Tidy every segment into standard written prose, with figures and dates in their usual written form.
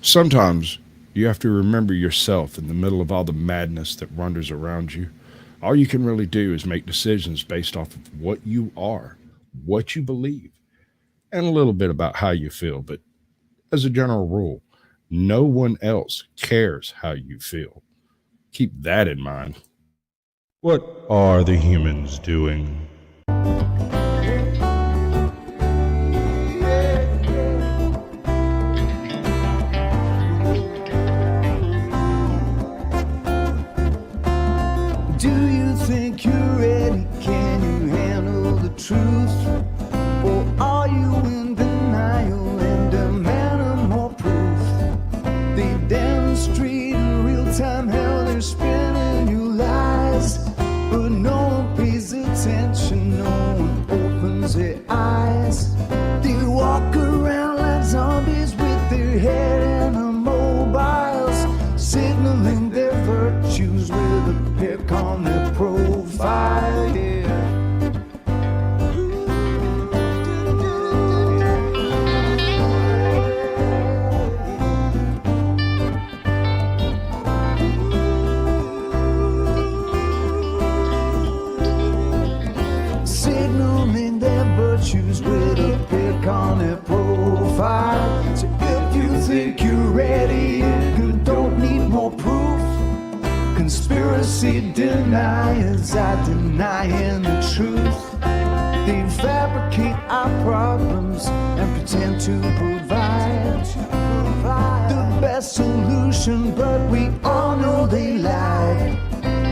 Sometimes you have to remember yourself in the middle of all the madness that wanders around you. All you can really do is make decisions based off of what you are, what you believe, and a little bit about how you feel. But as a general rule, no one else cares how you feel. Keep that in mind. What are the humans doing? Do you think you're ready? Can you handle the truth? Or are you in denial and demanding more proof? They demonstrate in real time how they're spinning your lies, but no one pays attention, no one opens their eyes. They walk around like zombies with their head in the mobiles, signaling their virtues with a pick on their profile. Yeah. Signaling their virtues with a pick on their profile. So if you think you're ready, you don't need more proof. Conspiracy deniers are denying the truth. They fabricate our problems and pretend to provide the best solution, but we all know they lied.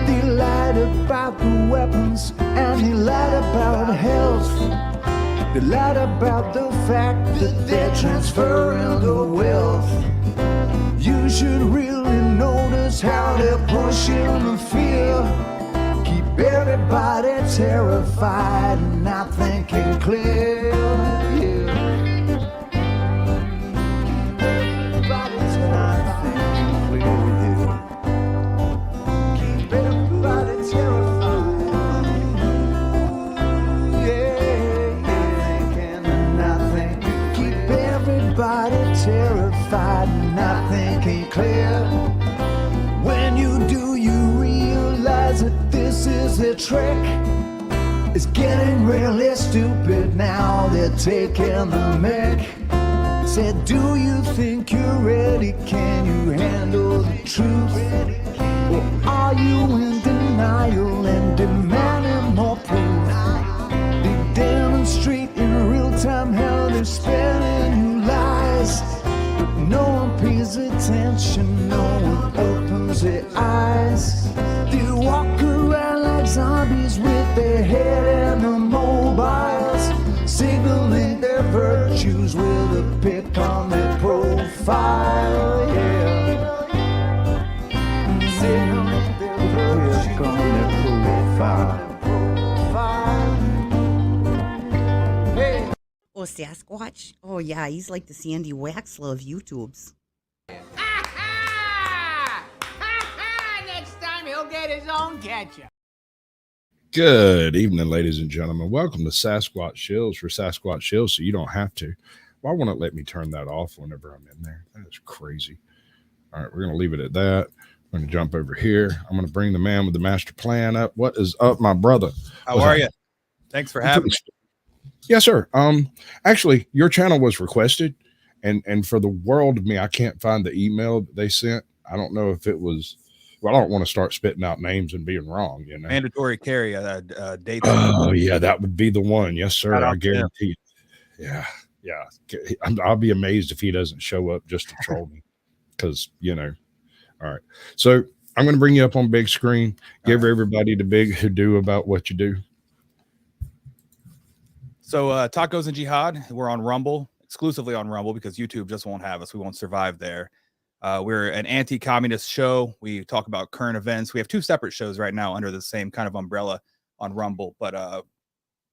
They lied about the weapons and they lied about health. They lied about the fact that they're transferring the wealth. You should really notice how they're pushing the fear. Keep everybody terrified and not thinking clear. Yeah. Everybody's not thinking clear. Keep everybody terrified. Yeah, thinking and not thinking. Keep everybody terrified and not thinking clear. When you do, you realize that this is their trick. It's getting really stupid now, they're taking the mic. Said, do you think you're ready? Can you handle the truth? Or are you in denial and demanding more proof? They demonstrate in real time how they're spinning you lies, but no one pays attention, no one opens their eyes. They walk around like zombies with their head in the mobiles, signaling their virtues with a pick on their profile. Yeah. Signaling their virtues on their profile. Hey. Oh, Sasquatch? Oh, yeah, he's like the Sandy Waxler of YouTube's. Next time he'll get his own ketchup. Good evening, ladies and gentlemen. Welcome to Sasquatch Shills for Sasquatch Shills, so you don't have to. Why won't it let me turn that off whenever I'm in there? That is crazy. All right, we're going to leave it at that. I'm going to jump over here. I'm going to bring the man with the master plan up. What is up, my brother? How are you? Thanks for having me. Yes, sir. Actually, your channel was requested, and for the world of me, I can't find the email that they sent. I don't know if it was. Well, I don't want to start spitting out names and being wrong, you know. Mandatory carry dates. Oh yeah, that would be the one. Yes, sir. I guarantee. Yeah, yeah. I'll be amazed if he doesn't show up just to troll me, because you know. All right. So I'm going to bring you up on big screen. Give everybody the big who-do about what you do. So Tacos and Jihad, we're on Rumble, exclusively on Rumble, because YouTube just won't have us. We won't survive there. We're an anti-communist show. We talk about current events. We have two separate shows right now under the same kind of umbrella on Rumble, but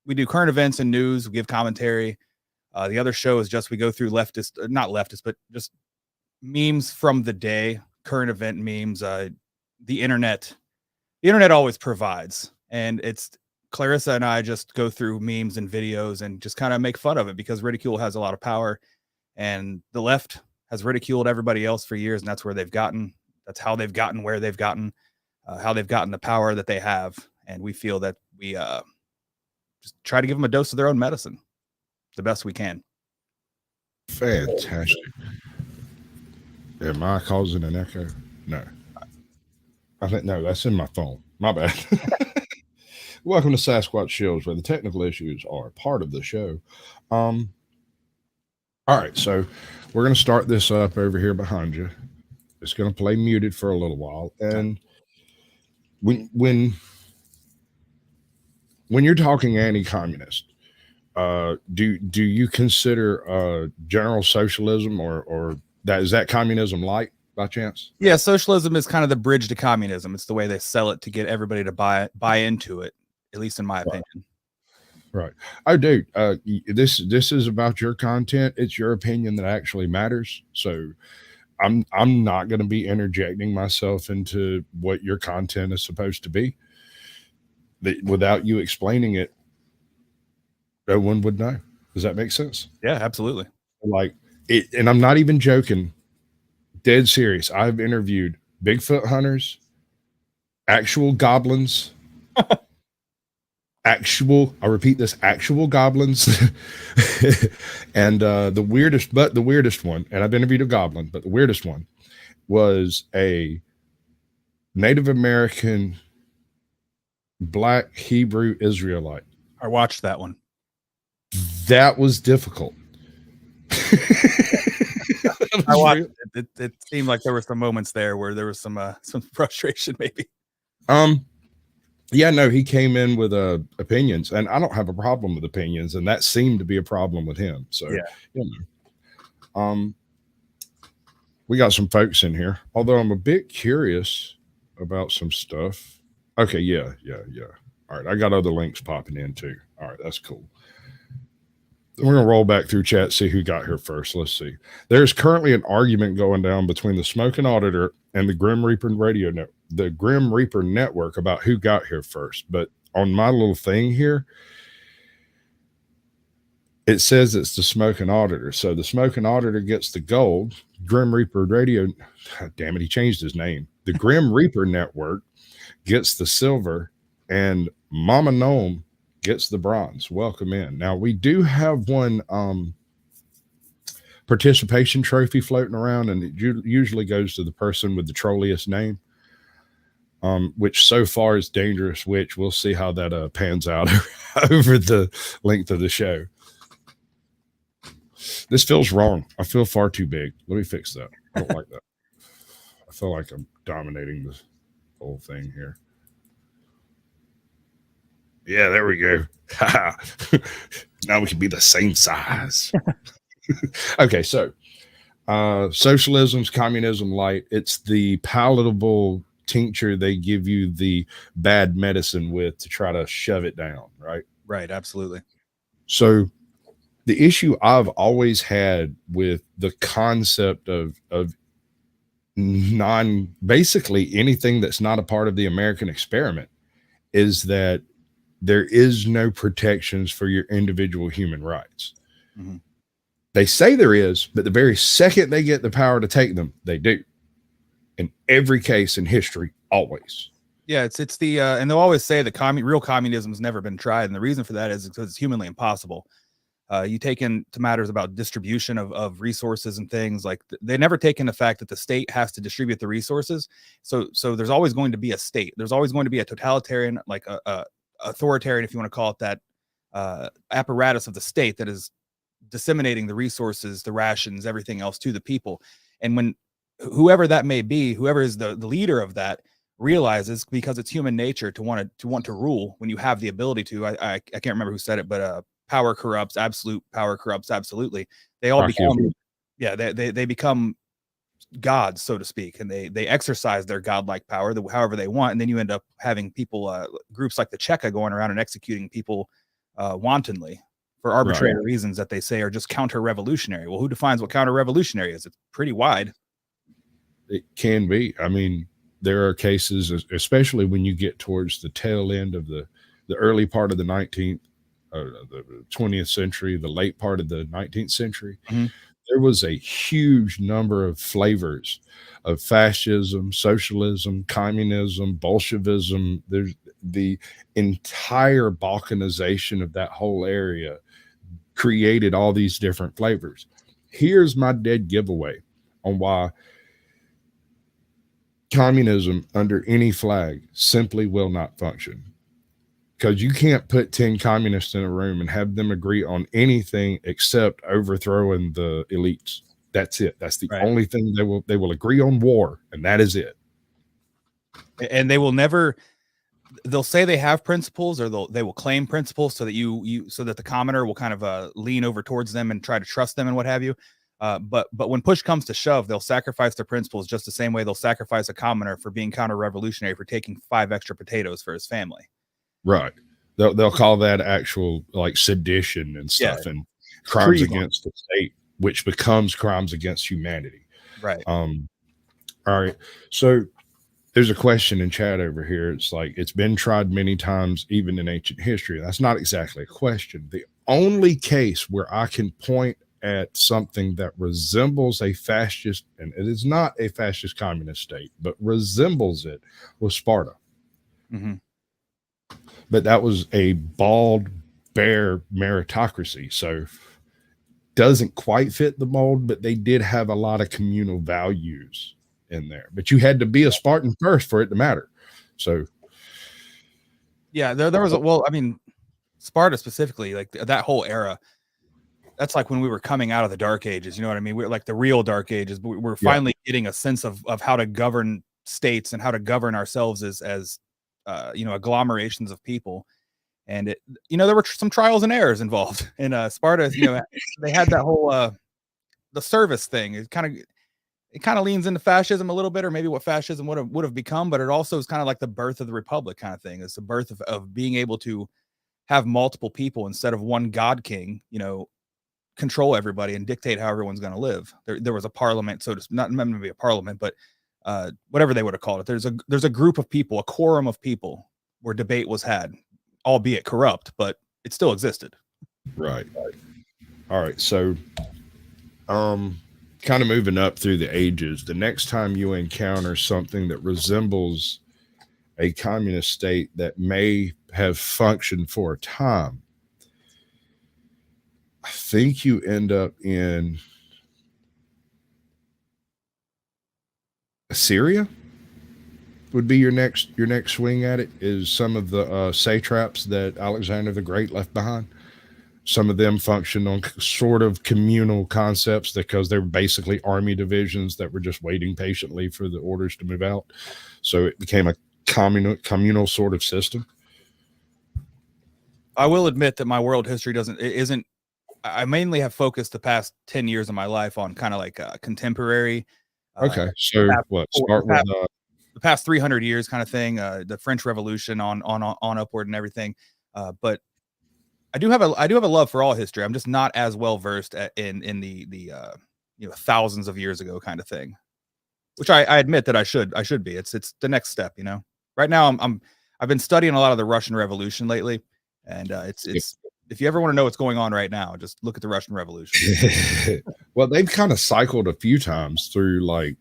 we do current events and news. We give commentary. The other show is just we go through not leftist, but just memes from the day, current event memes. The internet always provides, and it's Clarissa and I just go through memes and videos and just kind of make fun of it, because ridicule has a lot of power, and the left has ridiculed everybody else for years, and that's where they've gotten. That's how they've gotten where they've gotten, how they've gotten the power that they have. And we feel that we just try to give them a dose of their own medicine the best we can. Fantastic. Am I causing an echo? No. I think, no, that's in my phone. My bad. Welcome to Sasquatch Shills, where the technical issues are part of the show. All right, so we're going to start this up over here behind you. It's going to play muted for a little while. And when you're talking anti-communist, do you consider general socialism or that is that communism light by chance? Yeah, socialism is kind of the bridge to communism. It's the way they sell it to get everybody to buy into it, at least in my opinion. Right. Oh, dude, this is about your content. It's your opinion that actually matters. So I'm not going to be interjecting myself into what your content is supposed to be. Without you explaining it, no one would know. Does that make sense? Yeah, absolutely. Like it, and I'm not even joking. Dead serious. I've interviewed Bigfoot hunters, actual goblins, I repeat this, actual goblins, and the weirdest one, and I've interviewed a goblin, but the weirdest one was a Native American Black Hebrew Israelite. I watched that one. That was difficult. I watched it. It seemed like there were some moments there where there was some frustration, maybe. Yeah, no, he came in with opinions, and I don't have a problem with opinions, and that seemed to be a problem with him. So, yeah, you know, we got some folks in here. Although I'm a bit curious about some stuff. Okay, yeah. All right, I got other links popping in too. All right, that's cool. We're going to roll back through chat, see who got here first. Let's see. There's currently an argument going down between the Smoking Auditor and the Grim Reaper the Grim Reaper Network about who got here first. But on my little thing here, it says it's the Smoking Auditor. So the Smoking Auditor gets the gold. Grim Reaper Radio, damn it, he changed his name. The Grim Reaper Network gets the silver, and Mama Gnome gets the bronze. Welcome in. Now we do have one participation trophy floating around, and it usually goes to the person with the trolliest name, which so far is Dangerous Witch. We'll see how that pans out over the length of the show. This feels wrong. I feel far too big. Let me fix that. I don't like that. I feel like I'm dominating the whole thing here. Yeah, there we go. Now we can be the same size. Okay, so socialism's communism light. It's the palatable tincture they give you the bad medicine with to try to shove it down, right? Right, absolutely. So the issue I've always had with the concept of basically anything that's not a part of the American experiment is that there is no protections for your individual human rights. Mm-hmm. They say there is, but the very second they get the power to take them, they do. In every case in history, always. Yeah, it's the and they'll always say that real communism has never been tried, and the reason for that is because it's humanly impossible. You take into matters about distribution of resources and things like they never take into the fact that the state has to distribute the resources. So there's always going to be a state. There's always going to be a totalitarian, like a authoritarian, if you want to call it that, apparatus of the state that is disseminating the resources, the rations, everything else to the people. And when whoever that may be, whoever is the leader of that, realizes, because it's human nature to want to rule when you have the ability to. I can't remember who said it, but power corrupts. Absolute power corrupts absolutely. They all become, yeah, they become gods, so to speak, and they exercise their godlike power however they want, and then you end up having people, groups like the Cheka going around and executing people wantonly for arbitrary reasons that they say are just counter-revolutionary. Well, who defines what counter-revolutionary is? It's pretty wide. It can be. I mean, there are cases, especially when you get towards the tail end of the early part of the 20th century, the late part of the 19th century, there was a huge number of flavors of fascism, socialism, communism, Bolshevism. There's the entire balkanization of that whole area created all these different flavors. Here's my dead giveaway on why communism under any flag simply will not function. Because you can't put 10 communists in a room and have them agree on anything except overthrowing the elites. That's it. That's the only thing they will agree on, war, and that is it. And they will never, they'll say they have principles, or they will claim principles so that so that the commoner will kind of lean over towards them and try to trust them and what have you. But when push comes to shove, they'll sacrifice their principles just the same way they'll sacrifice a commoner for being counter-revolutionary for taking 5 extra potatoes for his family. Right. They'll call that actual like sedition and stuff, and crimes against the state, which becomes crimes against humanity. Right. All right. So there's a question in chat over here. It's like, it's been tried many times, even in ancient history. That's not exactly a question. The only case where I can point at something that resembles a fascist, and it is not a fascist communist state, but resembles it, was Sparta. Mm-hmm. But that was a bald, bare meritocracy. So doesn't quite fit the mold, but they did have a lot of communal values in there. But you had to be a Spartan first for it to matter. So yeah, there was Sparta specifically, like that whole era, that's like when we were coming out of the Dark Ages, you know what I mean? We're like the real Dark Ages, but we're finally getting a sense of how to govern states and how to govern ourselves as agglomerations of people. And there were some trials and errors involved in Sparta. They had that whole the service thing. It kind of leans into fascism a little bit, or maybe what fascism would have become, but it also is kind of like the birth of the republic kind of thing. It's the birth of being able to have multiple people instead of one god king, control everybody and dictate how everyone's going to live. There was a parliament, so to not meant to be a parliament, but whatever they would have called it. There's a group of people, a quorum of people where debate was had, albeit corrupt, but it still existed. Right. All right. So, kind of moving up through the ages, the next time you encounter something that resembles a communist state that may have functioned for a time, I think you end up in Assyria. Would be your next swing at it. Is some of the satraps that Alexander the Great left behind. Some of them functioned on sort of communal concepts because they were basically army divisions that were just waiting patiently for the orders to move out. So it became a communal sort of system. I will admit that my world history isn't. I mainly have focused the past 10 years of my life on kind of like contemporary. Okay, so start with the past 300 years kind of thing, the French Revolution on upward and everything. But I do have a love for all history. I'm just not as well versed in the thousands of years ago kind of thing, which I admit that I should be. It's the next step, Right now I've been studying a lot of the Russian Revolution lately, and it's if you ever want to know what's going on right now, just look at the Russian Revolution. Well, they've kind of cycled a few times through. Like,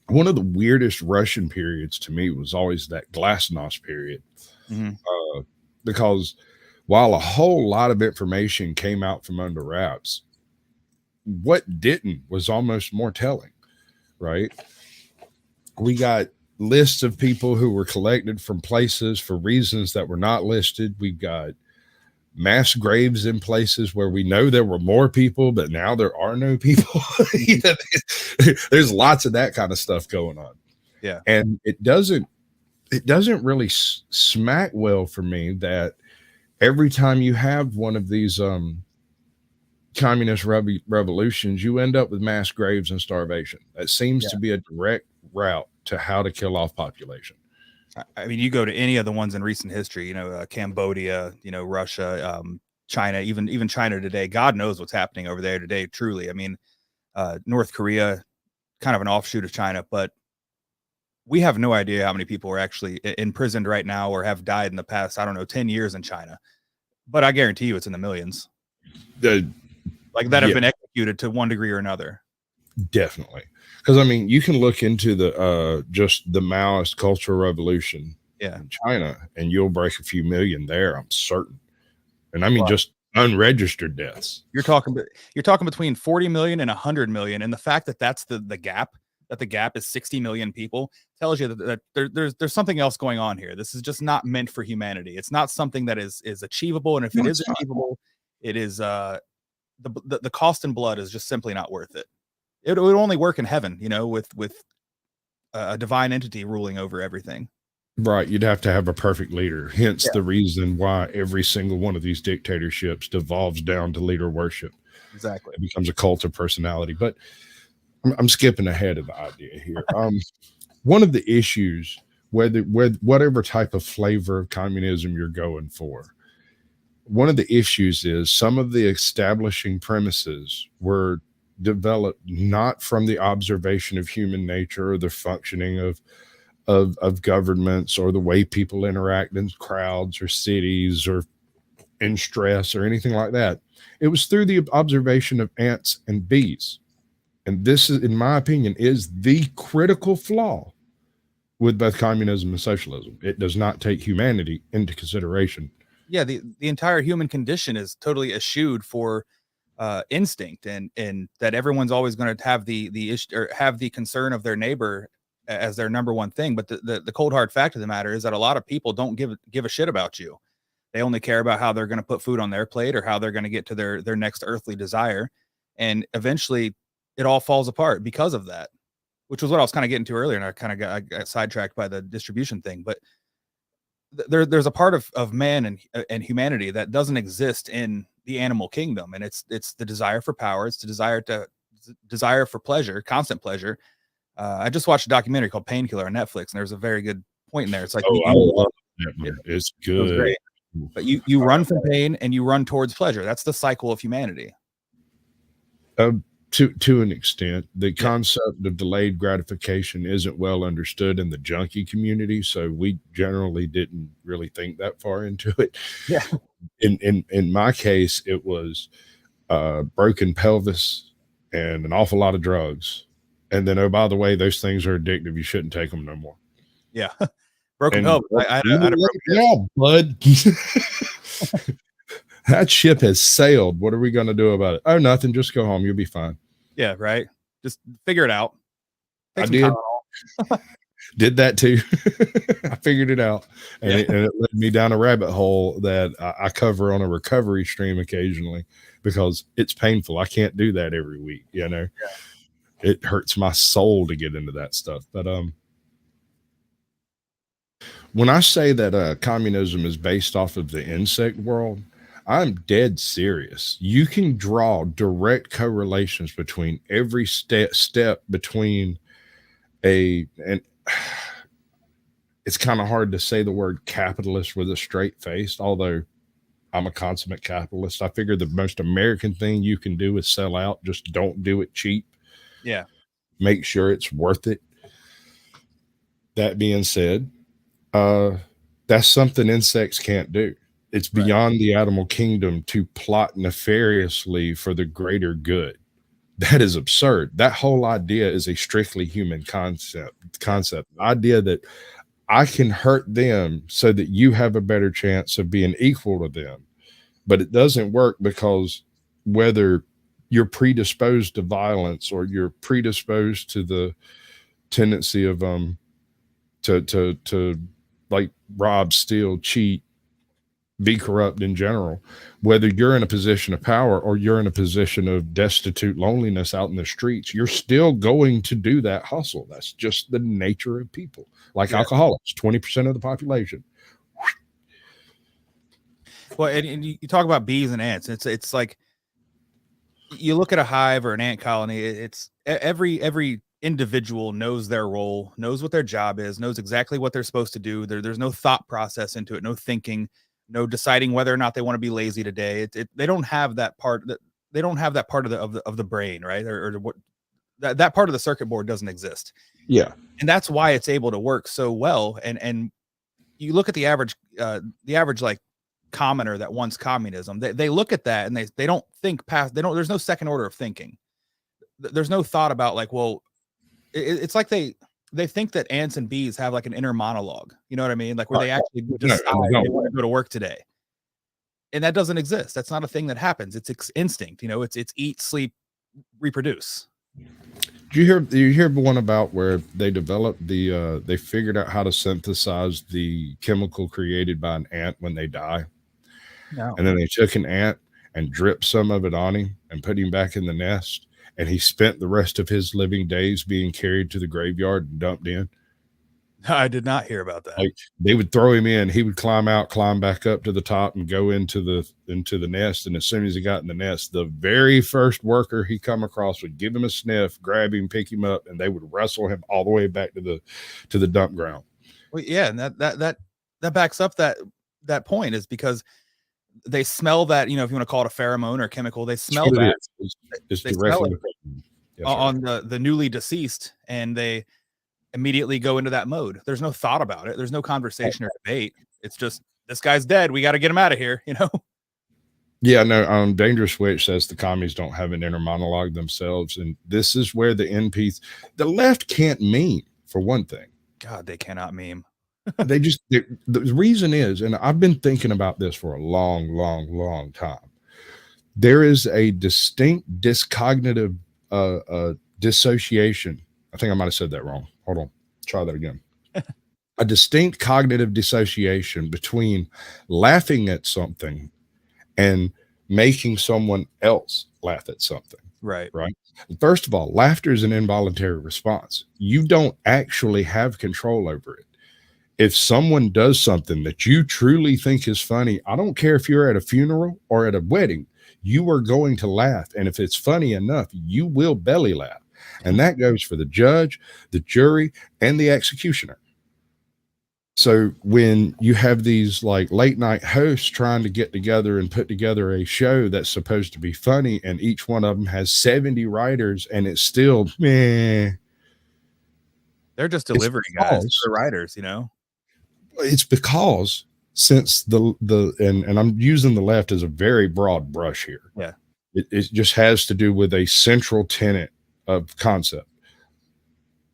one of the weirdest Russian periods to me was always that Glasnost period. Mm-hmm. Because while a whole lot of information came out from under wraps, what didn't was almost more telling, right? We got lists of people who were collected from places for reasons that were not listed. We've got mass graves in places where we know there were more people, but now there are no people. There's lots of that kind of stuff going on. Yeah. And it doesn't really smack well for me that every time you have one of these communist revolutions, you end up with mass graves and starvation. That seems to be a direct route to how to kill off population. I mean, you go to any of the ones in recent history, Cambodia, Russia, China, even China today. God knows what's happening over there today. Truly, I mean, North Korea, kind of an offshoot of China, but we have no idea how many people are actually imprisoned right now or have died in the past, 10 years in China. But I guarantee you, it's in the millions. That have been executed to one degree or another. Definitely. Because I mean, you can look into the just the Maoist Cultural Revolution in China, and you'll break a few million there, I'm certain. And I mean, just unregistered deaths. You're talking between 40 million and 100 million, and the fact that that's the gap, that the gap is 60 million people, tells you that there's something else going on here. This is just not meant for humanity. It's not something that is achievable, and if it is achievable, it is the cost in blood is just simply not worth it. It would only work in heaven, with a divine entity ruling over everything. Right. You'd have to have a perfect leader. Hence the reason why every single one of these dictatorships devolves down to leader worship. Exactly. It becomes a cult of personality. But I'm skipping ahead of the idea here. One of the issues, whatever type of flavor of communism you're going for, one of the issues is some of the establishing premises were developed not from the observation of human nature or the functioning of governments or the way people interact in crowds or cities or in stress or anything like that. It was through the observation of ants and bees. And this is, in my opinion, is the critical flaw with both communism and socialism. It does not take humanity into consideration. Yeah, the entire human condition is totally eschewed for instinct, and that everyone's always going to have the issue or have the concern of their neighbor as their number one thing. But the cold hard fact of the matter is that a lot of people don't give a shit about you. They only care about how they're going to put food on their plate or how they're going to get to their next earthly desire, and eventually it all falls apart because of that, which was what I was kind of getting to earlier, and I got sidetracked by the distribution thing. But there's a part of man and humanity that doesn't exist in the animal kingdom, and it's the desire for power. It's the desire for pleasure, constant pleasure. I just watched a documentary called Painkiller on Netflix, and there's a very good point in there. It's like, I love it. It's good. It great. But you run from pain and you run towards pleasure. That's the cycle of humanity. To an extent, the concept of delayed gratification isn't well understood in the junkie community, so we generally didn't really think that far into it. Yeah. In my case, it was broken pelvis and an awful lot of drugs, and then, oh, by the way, those things are addictive. You shouldn't take them no more. Yeah. Broken pelvis. Yeah, bud. That ship has sailed. What are we going to do about it? Oh, nothing. Just go home. You'll be fine. Yeah, right. Just figure it out. I did. Did that too. I figured it out, and it led me down a rabbit hole that I cover on a recovery stream occasionally because it's painful. I can't do that every week. It hurts my soul to get into that stuff. But when I say that communism is based off of the insect world, I'm dead serious. You can draw direct correlations between every step between and it's kind of hard to say the word capitalist with a straight face, although I'm a consummate capitalist. I figure the most American thing you can do is sell out. Just don't do it cheap. Yeah. Make sure it's worth it. That being said, that's something insects can't do. It's beyond the animal kingdom to plot nefariously for the greater good. That is absurd. That whole idea is a strictly human concept. The idea that I can hurt them so that you have a better chance of being equal to them. But it doesn't work because whether you're predisposed to violence or you're predisposed to the tendency of to like rob, steal, cheat, be corrupt in general, whether you're in a position of power or you're in a position of destitute loneliness out in the streets, you're still going to do that hustle. That's just the nature of people. Like alcoholics, 20% of the population. Well, and you talk about bees and ants. It's like you look at a hive or an ant colony. It's every individual knows their role, knows what their job is, knows exactly what they're supposed to do. There's no thought process into it, no thinking, no deciding whether or not they want to be lazy today. They don't have that part. They don't have that part of the brain, right? Or what that part of the circuit board doesn't exist. Yeah, and that's why it's able to work so well. And you look at the average like commoner that wants communism, they look at that and they don't think past. There's no second order of thinking. There's no thought about like, well, it's like they think that ants and bees have like an inner monologue. You know what I mean? Like where they actually decide they want to go to work today. And that doesn't exist. That's not a thing that happens. It's instinct. You know, it's eat, sleep, reproduce. Do you hear the one about where they developed they figured out how to synthesize the chemical created by an ant when they die? No. And then they took an ant and dripped some of it on him and put him back in the nest. And he spent the rest of his living days being carried to the graveyard and dumped in. I did not hear about that. Like they would throw him in, he would climb out, climb back up to the top, and go into the nest. And as soon as he got in the nest, the very first worker he come across would give him a sniff, grab him, pick him up, and they would wrestle him all the way back to the dump ground. Well, yeah, and that backs up that point is because they smell that, you know, if you want to call it a pheromone or chemical, they smell that. It's they directly smell it on the newly deceased, and they immediately go into that mode. There's no thought about it. There's no conversation or debate. It's just, this guy's dead. We got to get him out of here, you know? Yeah, no, Dangerous Witch says the commies don't have an inner monologue themselves. And this is where the left can't meme, for one thing. God, they cannot meme. The reason is, and I've been thinking about this for a long time. There is a distinct discognitive dissociation. I think I might have said that wrong. Hold on. Try that again. A distinct cognitive dissociation between laughing at something and making someone else laugh at something. Right. First of all, laughter is an involuntary response. You don't actually have control over it. If someone does something that you truly think is funny, I don't care if you're at a funeral or at a wedding, you are going to laugh. And if it's funny enough, you will belly laugh. And that goes for the judge, the jury, and the executioner. So when you have these like late night hosts trying to get together and put together a show that's supposed to be funny, and each one of them has 70 writers, and it's still meh. They're just delivery guys. They're writers, you know. It's because since and I'm using the left as a very broad brush here. Yeah. It just has to do with a central tenet of concept.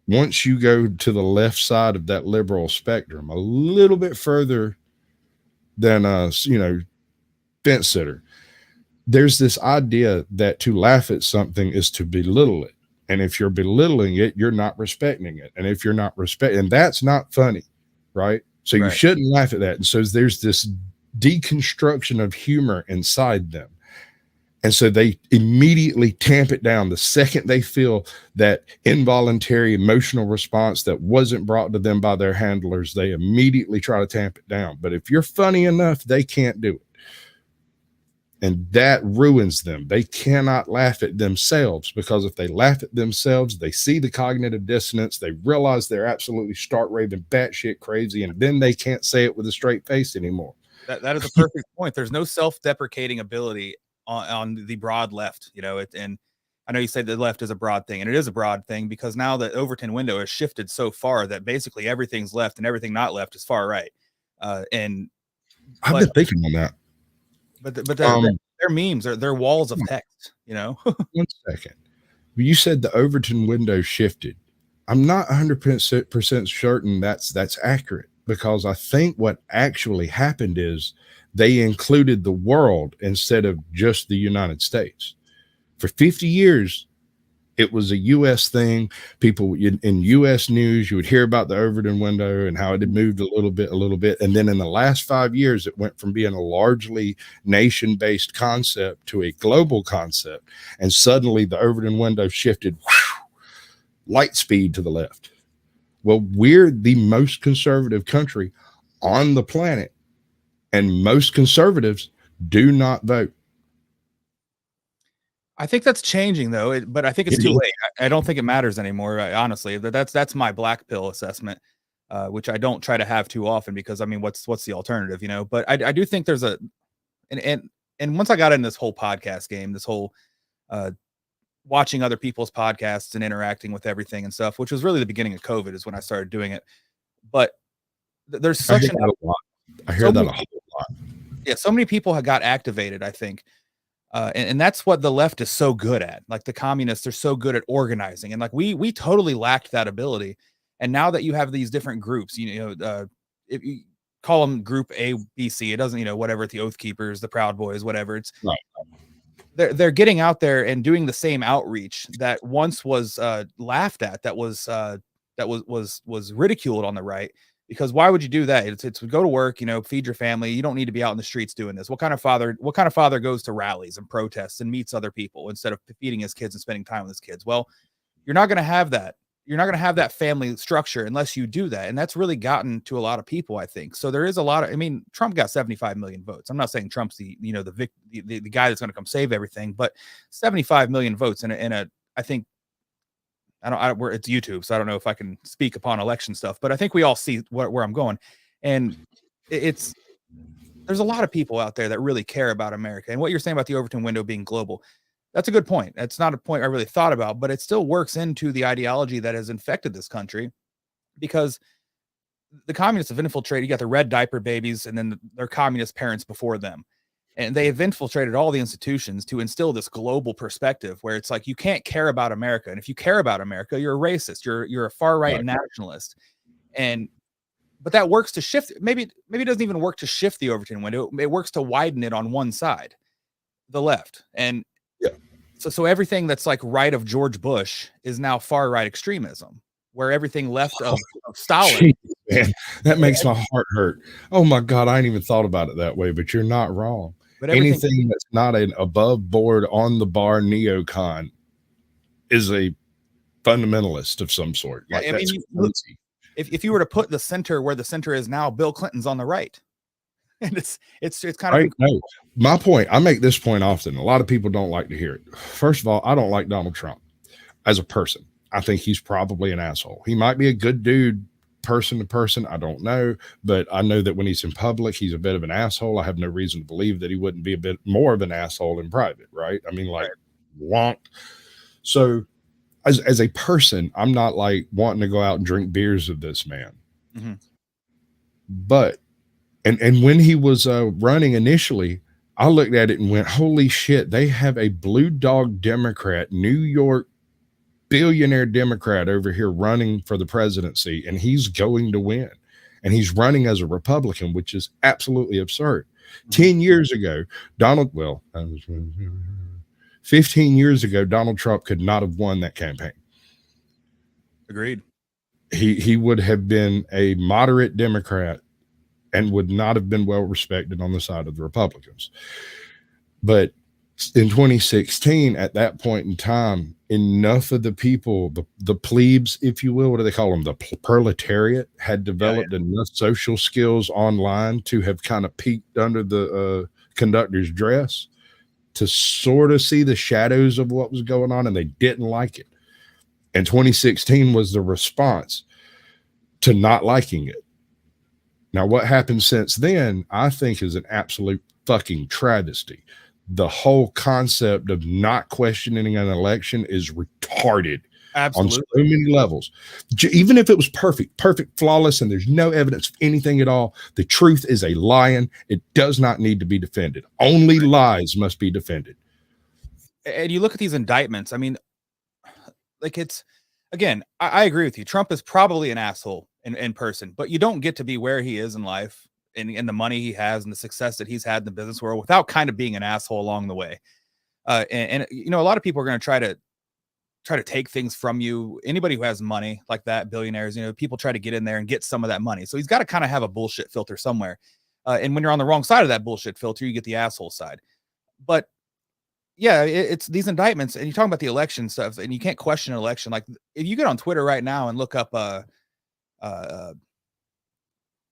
Once you go to the left side of that liberal spectrum, a little bit further than fence sitter, there's this idea that to laugh at something is to belittle it. And if you're belittling it, you're not respecting it. And if you're not and that's not funny, right? So you shouldn't laugh at that. And so there's this deconstruction of humor inside them. And so they immediately tamp it down the second they feel that involuntary emotional response that wasn't brought to them by their handlers. They immediately try to tamp it down. But if you're funny enough, they can't do it. And that ruins them. They cannot laugh at themselves, because if they laugh at themselves, they see the cognitive dissonance. They realize they're absolutely stark raving batshit crazy, and then they can't say it with a straight face anymore. That is a perfect point. There's no self-deprecating ability on the broad left, you know. And I know you say the left is a broad thing, and it is a broad thing because now the Overton window has shifted so far that basically everything's left and everything not left is far right. And I've been thinking on that. But their memes are their walls of text, you know. 1 second. You said the Overton window shifted. I'm not 100% certain that's accurate, because I think what actually happened is they included the world instead of just the United States. For 50 years, it was a U.S. thing. People in U.S. news, you would hear about the Overton window and how it had moved a little bit. And then in the last 5 years, it went from being a largely nation-based concept to a global concept. And suddenly the Overton window shifted light speed to the left. Well, we're the most conservative country on the planet, and most conservatives do not vote. I think that's changing though, but I think it's too late. I don't think it matters anymore. Honestly, that's my black pill assessment, which I don't try to have too often, because I mean, what's the alternative, you know? But I do think there's and once I got in this whole podcast game, this whole watching other people's podcasts and interacting with everything and stuff, which was really the beginning of COVID, is when I started doing it. But there's such I hear that a whole lot. Yeah, so many people have got activated, I think. And that's what the left is so good at. Like the communists are so good at organizing, and like we totally lacked that ability. And now that you have these different groups, if you call them Group A, B, C, it doesn't, whatever, the Oath Keepers, the Proud Boys, whatever. It's Right. they're getting out there and doing the same outreach that once was laughed at, that was ridiculed on the right. Because why would you do that? It's go to work, feed your family. You don't need to be out in the streets doing this. What kind of father goes to rallies and protests and meets other people instead of feeding his kids and spending time with his kids? Well, you're not going to have that. You're not going to have that family structure unless you do that. And that's really gotten to a lot of people, I think. So there is a lot of, I mean, Trump got 75 million votes. I'm not saying Trump's the guy that's going to come save everything, but 75 million votes in a I think, it's YouTube, so I don't know if I can speak upon election stuff, but I think we all see where I'm going. And there's a lot of people out there that really care about America. And what you're saying about the Overton window being global, that's a good point. That's not a point I really thought about, but it still works into the ideology that has infected this country, because the communists have infiltrated. You got the red diaper babies and then their communist parents before them. And they have infiltrated all the institutions to instill this global perspective where it's like, you can't care about America. And if you care about America, you're a racist, you're a far right nationalist. But that works to shift. Maybe it doesn't even work to shift the Overton window. It works to widen it on one side, the left. And so everything that's like right of George Bush is now far right extremism, where everything left of Stalin. Jeez, man, that makes my heart hurt. Oh my God, I ain't even thought about it that way, but you're not wrong. But anything that's not an above board, on the bar neocon is a fundamentalist of some sort. Like, if you were to put the center where the center is now, Bill Clinton's on the right. And it's kind of no. My point, I make this point often. A lot of people don't like to hear it. First of all, I don't like Donald Trump as a person. I think he's probably an asshole. He might be a good dude person to person. I don't know, but I know that when he's in public, he's a bit of an asshole. I have no reason to believe that he wouldn't be a bit more of an asshole in private, right? I mean, like, wonk. So as a person, I'm not like wanting to go out and drink beers with this man. Mm-hmm. But and when he was running initially, I looked at it and went, holy shit, they have a blue dog Democrat, New York billionaire Democrat over here running for the presidency, and he's going to win. And he's running as a Republican, which is absolutely absurd. 10 years ago, 15 years ago, Donald Trump could not have won that campaign. Agreed. He would have been a moderate Democrat and would not have been well respected on the side of the Republicans. But in 2016, at that point in time, enough of the people, the plebes, if you will, what do they call them? The proletariat had developed enough social skills online to have kind of peeked under the conductor's dress to sort of see the shadows of what was going on, and they didn't like it. And 2016 was the response to not liking it. Now, what happened since then, I think, is an absolute fucking travesty. The whole concept of not questioning an election is retarded. Absolutely. On so many levels. Even if it was perfect, flawless, and there's no evidence of anything at all, the truth is a lion. It does not need to be defended. Only lies must be defended. And you look at these indictments, I mean, like, it's, again, I agree with you. Trump is probably an asshole in person, but you don't get to be where he is in life and the money he has and the success that he's had in the business world without kind of being an asshole along the way. And you know, a lot of people are going to try to take things from you. Anybody who has money like that, billionaires, you know, people try to get in there and get some of that money. So he's got to kind of have a bullshit filter somewhere. And when you're on the wrong side of that bullshit filter, you get the asshole side. But yeah, it's these indictments, and you're talking about the election stuff, and you can't question an election. Like, if you get on Twitter right now and look up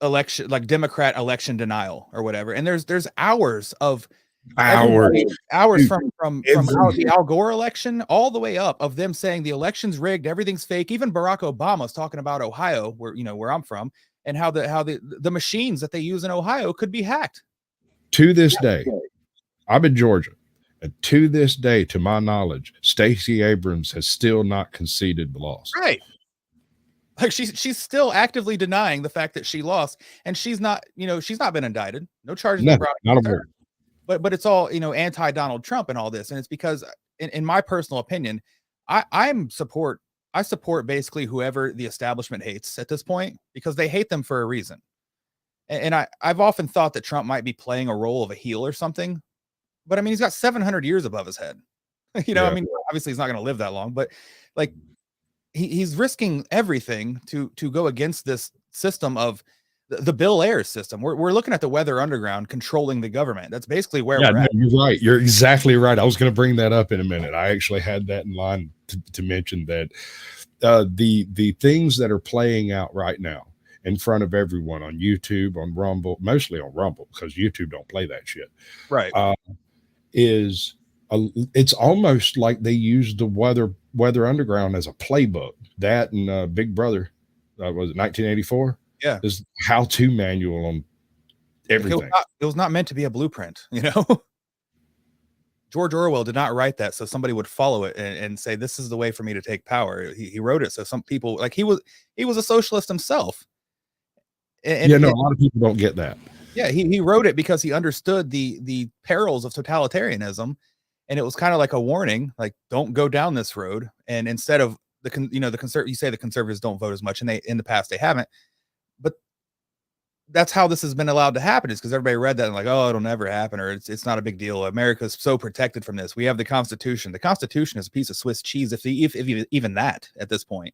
election, like Democrat election denial or whatever, and there's hours from the Al Gore election all the way up of them saying the election's rigged, everything's fake. Even Barack Obama's talking about Ohio, where I'm from, and how the machines that they use in Ohio could be hacked. To this day, I'm in Georgia. And to this day, to my knowledge, Stacey Abrams has still not conceded the loss. Right. Like she's still actively denying the fact that she lost, and she's not been indicted. No charges been Nothing, brought not a against her. word. But it's all anti Donald Trump and all this, and it's because in my personal opinion, I support basically whoever the establishment hates at this point because they hate them for a reason. And I've often thought that Trump might be playing a role of a heel or something, but I mean he's got 700 years above his head. I Yeah. mean obviously he's not going to live that long, but like he's risking everything to go against this system of the Bill Ayers system. We're looking at the Weather Underground controlling the government. That's basically where Yeah, we're no, at. you're right. You're exactly right. I was going to bring that up in a minute. I actually had that in line to mention that the things that are playing out right now in front of everyone on YouTube, on Rumble, mostly on Rumble because YouTube don't play that shit. Right. Is it's almost like they use the Weather Underground as a playbook. That and Big Brother, was it 1984? Yeah, is how-to manual on everything. It was not meant to be a blueprint, George Orwell did not write that so somebody would follow it and say this is the way for me to take power. He wrote it so some people, like he was a socialist himself. And a lot of people don't get that. Yeah, he wrote it because he understood the perils of totalitarianism, and it was kind of like a warning, like don't go down this road. And instead of the conservatives don't vote as much, and in the past they haven't, but that's how this has been allowed to happen, is because everybody read that and like, oh, it'll never happen, or it's not a big deal. America's so protected from this. We have the Constitution. The Constitution is a piece of Swiss cheese, if even that at this point.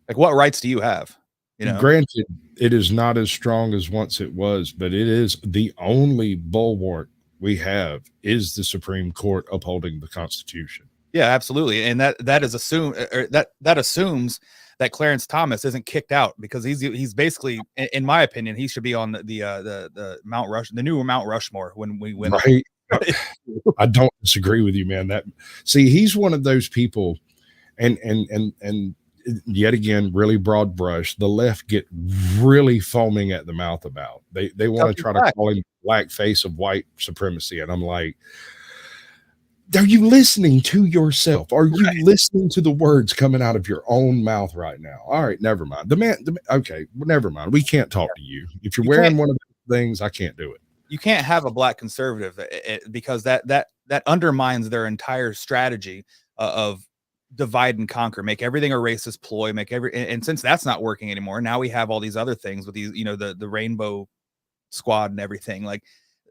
Like, what rights do you have? Granted, it is not as strong as once it was, but it is the only bulwark we have is the Supreme Court upholding the Constitution. Yeah, absolutely. And that is that assumes that Clarence Thomas isn't kicked out, because he's basically, in my opinion, he should be on the Mount Rush, the new Mount Rushmore when we win. Right. I don't disagree with you, man. He's one of those people, and yet again, really broad brush. The left get really foaming at the mouth about. They want to try to call him black face of white supremacy, and I'm like, are you listening to yourself? Are you listening to the words coming out of your own mouth right now? All right, never mind. Okay, never mind. We can't talk to you. If you're wearing one of those things, I can't do it. You can't have a black conservative because that undermines their entire strategy of divide and conquer, make everything a racist ploy, and since that's not working anymore, now we have all these other things with these, the rainbow squad and everything. Like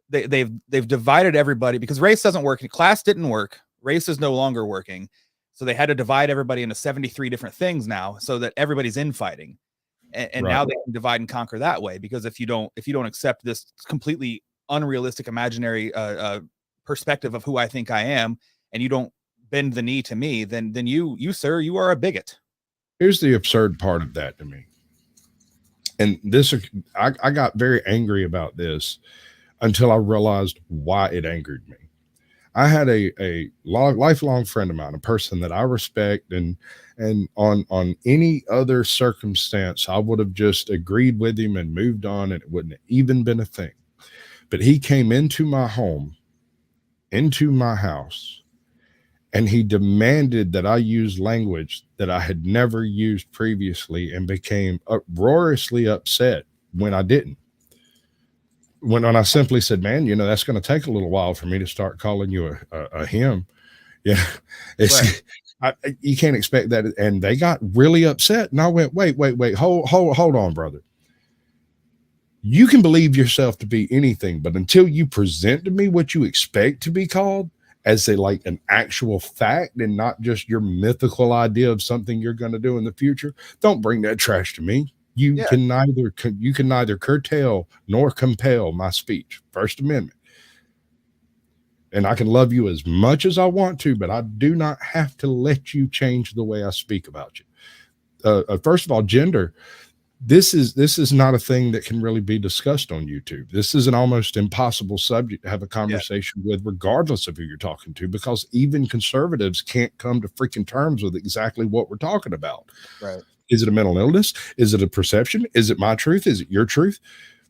they've divided everybody because race doesn't work. Class didn't work. Race is no longer working. So they had to divide everybody into 73 different things now so that everybody's infighting. And now they can divide and conquer that way, because if you don't accept this completely unrealistic imaginary perspective of who I think I am, and you don't bend the knee to me, then you sir, you are a bigot. Here's the absurd part of that to me. And I got very angry about this until I realized why it angered me. I had a lifelong friend of mine, a person that I respect, and on any other circumstance, I would have just agreed with him and moved on, and it wouldn't have even been a thing. But he came into my home, into my house, and he demanded that I use language that I had never used previously, and became uproariously upset when I didn't. When I simply said, man, that's going to take a little while for me to start calling you a him. Yeah. You can't expect that. And they got really upset. And I went, wait, hold on, brother. You can believe yourself to be anything, but until you present to me what you expect to be called as an actual fact, and not just your mythical idea of something you're going to do in the future, don't bring that trash to me. You can neither curtail nor compel my speech. First Amendment. And I can love you as much as I want to, but I do not have to let you change the way I speak about you. First of all, gender. This is not a thing that can really be discussed on YouTube. This is an almost impossible subject to have a conversation with, regardless of who you're talking to, because even conservatives can't come to freaking terms with exactly what we're talking about. Right. Is it a mental illness? Is it a perception? Is it my truth? Is it your truth?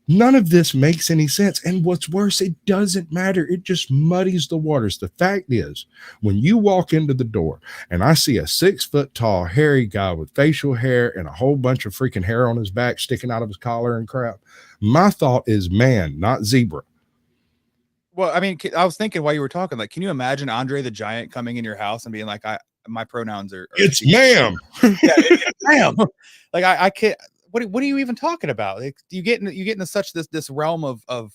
None of this makes any sense. And what's worse, it doesn't matter. It just muddies the waters. The fact is, when you walk into the door and I see a 6 foot tall, hairy guy with facial hair and a whole bunch of freaking hair on his back sticking out of his collar and crap, my thought is man, not zebra. Well, I mean, I was thinking while you were talking, like, can you imagine Andre the Giant coming in your house and being like, my pronouns are It's ma'am. Yeah, it's ma'am. Like, I can't. What are you even talking about? Like, you get into such this realm of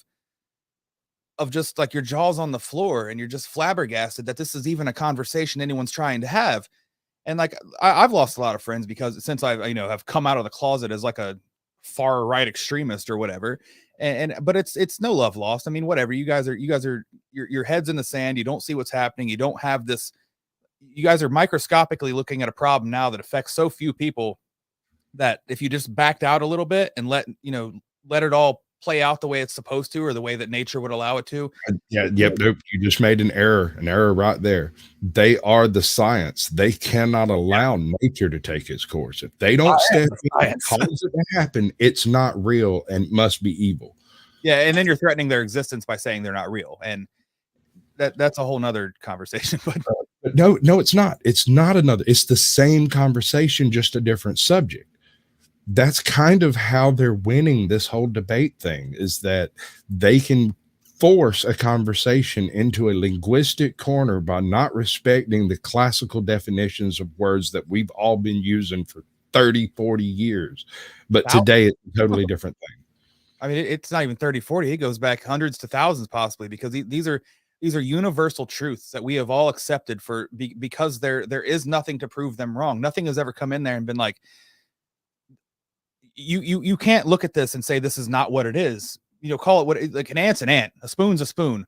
just like your jaw's on the floor and you're just flabbergasted that this is even a conversation anyone's trying to have. And like, I've lost a lot of friends because since I've have come out of the closet as like a far right extremist or whatever. But it's no love lost. I mean, whatever. You guys are your head's in the sand. You don't see what's happening. You don't have this. You guys are microscopically looking at a problem now that affects so few people that if you just backed out a little bit and let it all play out the way it's supposed to, or the way that nature would allow it to. Nope. You just made an error right there. They are the science. They cannot allow nature to take its course. If they don't step in and cause it to happen, it's not real and must be evil. Yeah, and then you're threatening their existence by saying they're not real, and that's a whole nother conversation. But no, it's not. It's not another. It's the same conversation, just a different subject. That's kind of how they're winning this whole debate thing, is that they can force a conversation into a linguistic corner by not respecting the classical definitions of words that we've all been using for 30, 40 years. But today it's a totally different thing. I mean, it's not even 30, 40. It goes back hundreds to thousands, possibly, because these are universal truths that we have all accepted because there is nothing to prove them wrong. Nothing has ever come in there and been like, you can't look at this and say this is not what it is. Call it what like an ant's an ant, a spoon's a spoon.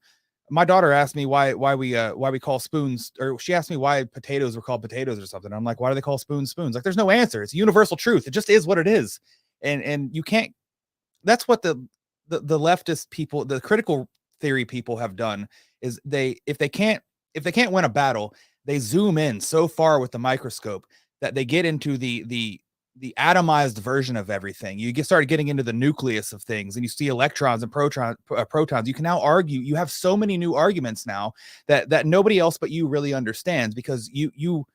My daughter asked me why we call spoons, or she asked me why potatoes were called potatoes or something. I'm like, why do they call spoons spoons? Like, there's no answer. It's a universal truth. It just is what it is. And you can't. That's what the leftist people, the critical theory people have done, is if they can't win a battle, they zoom in so far with the microscope that they get into the atomized version of everything. You start getting into the nucleus of things, and you see electrons and protons. You can now argue. You have so many new arguments now that nobody else but you really understands, because you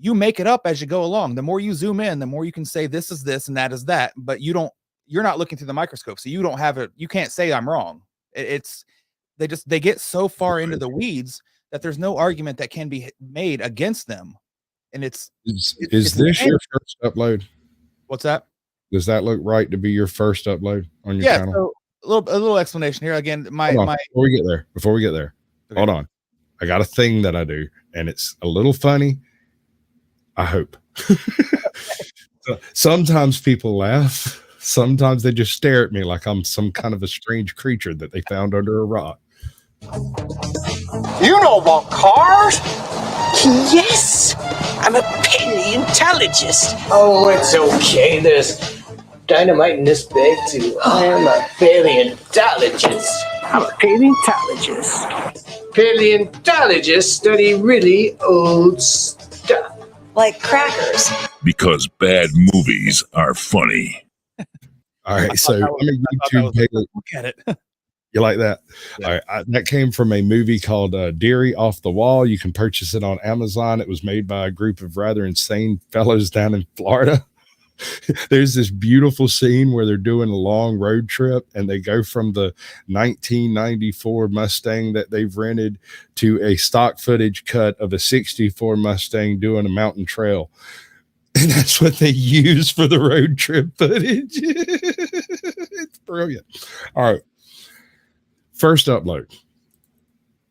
make it up as you go along. The more you zoom in, the more you can say this is this and that is that, but you're not looking through the microscope, so you don't have it. You can't say I'm wrong. They get so far into the weeds that there's no argument that can be made against them. And is this your first upload? What's that? Does that look right to be your first upload on your channel? So a little explanation here. Again, before we get there, okay. Hold on. I got a thing that I do, and it's a little funny. I hope. Sometimes people laugh. Sometimes they just stare at me like I'm some kind of a strange creature that they found under a rock. You know about cars? Yes, I'm a paleontologist. Oh, it's okay. There's dynamite in this bag too. I am a paleontologist. I'm a paleontologist. Paleontologists study really old stuff. Like crackers. Because bad movies are funny. All right, so I'm a YouTube paleo. Look at it. You like that? Yeah. All right. That came from a movie called Deary Off the Wall. You can purchase it on Amazon. It was made by a group of rather insane fellows down in Florida. There's this beautiful scene where they're doing a long road trip, and they go from the 1994 Mustang that they've rented to a stock footage cut of a 64 Mustang doing a mountain trail. And that's what they use for the road trip footage. It's brilliant. All right. First upload.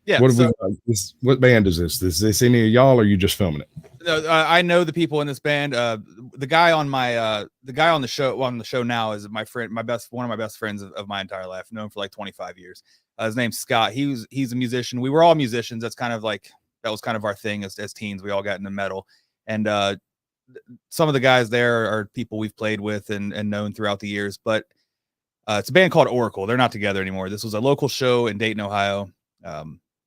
Yeah. What band is this? Is this any of y'all, or are you just filming it? No, I know the people in this band. The guy on the show now is my friend, one of my best friends of my entire life. I've known him for like 25 years. His name's Scott. He's a musician. We were all musicians. That was kind of our thing as teens. We all got into metal, and some of the guys there are people we've played with and known throughout the years. But it's a band called Oracle. They're not together anymore. This was a local show in Dayton, Ohio.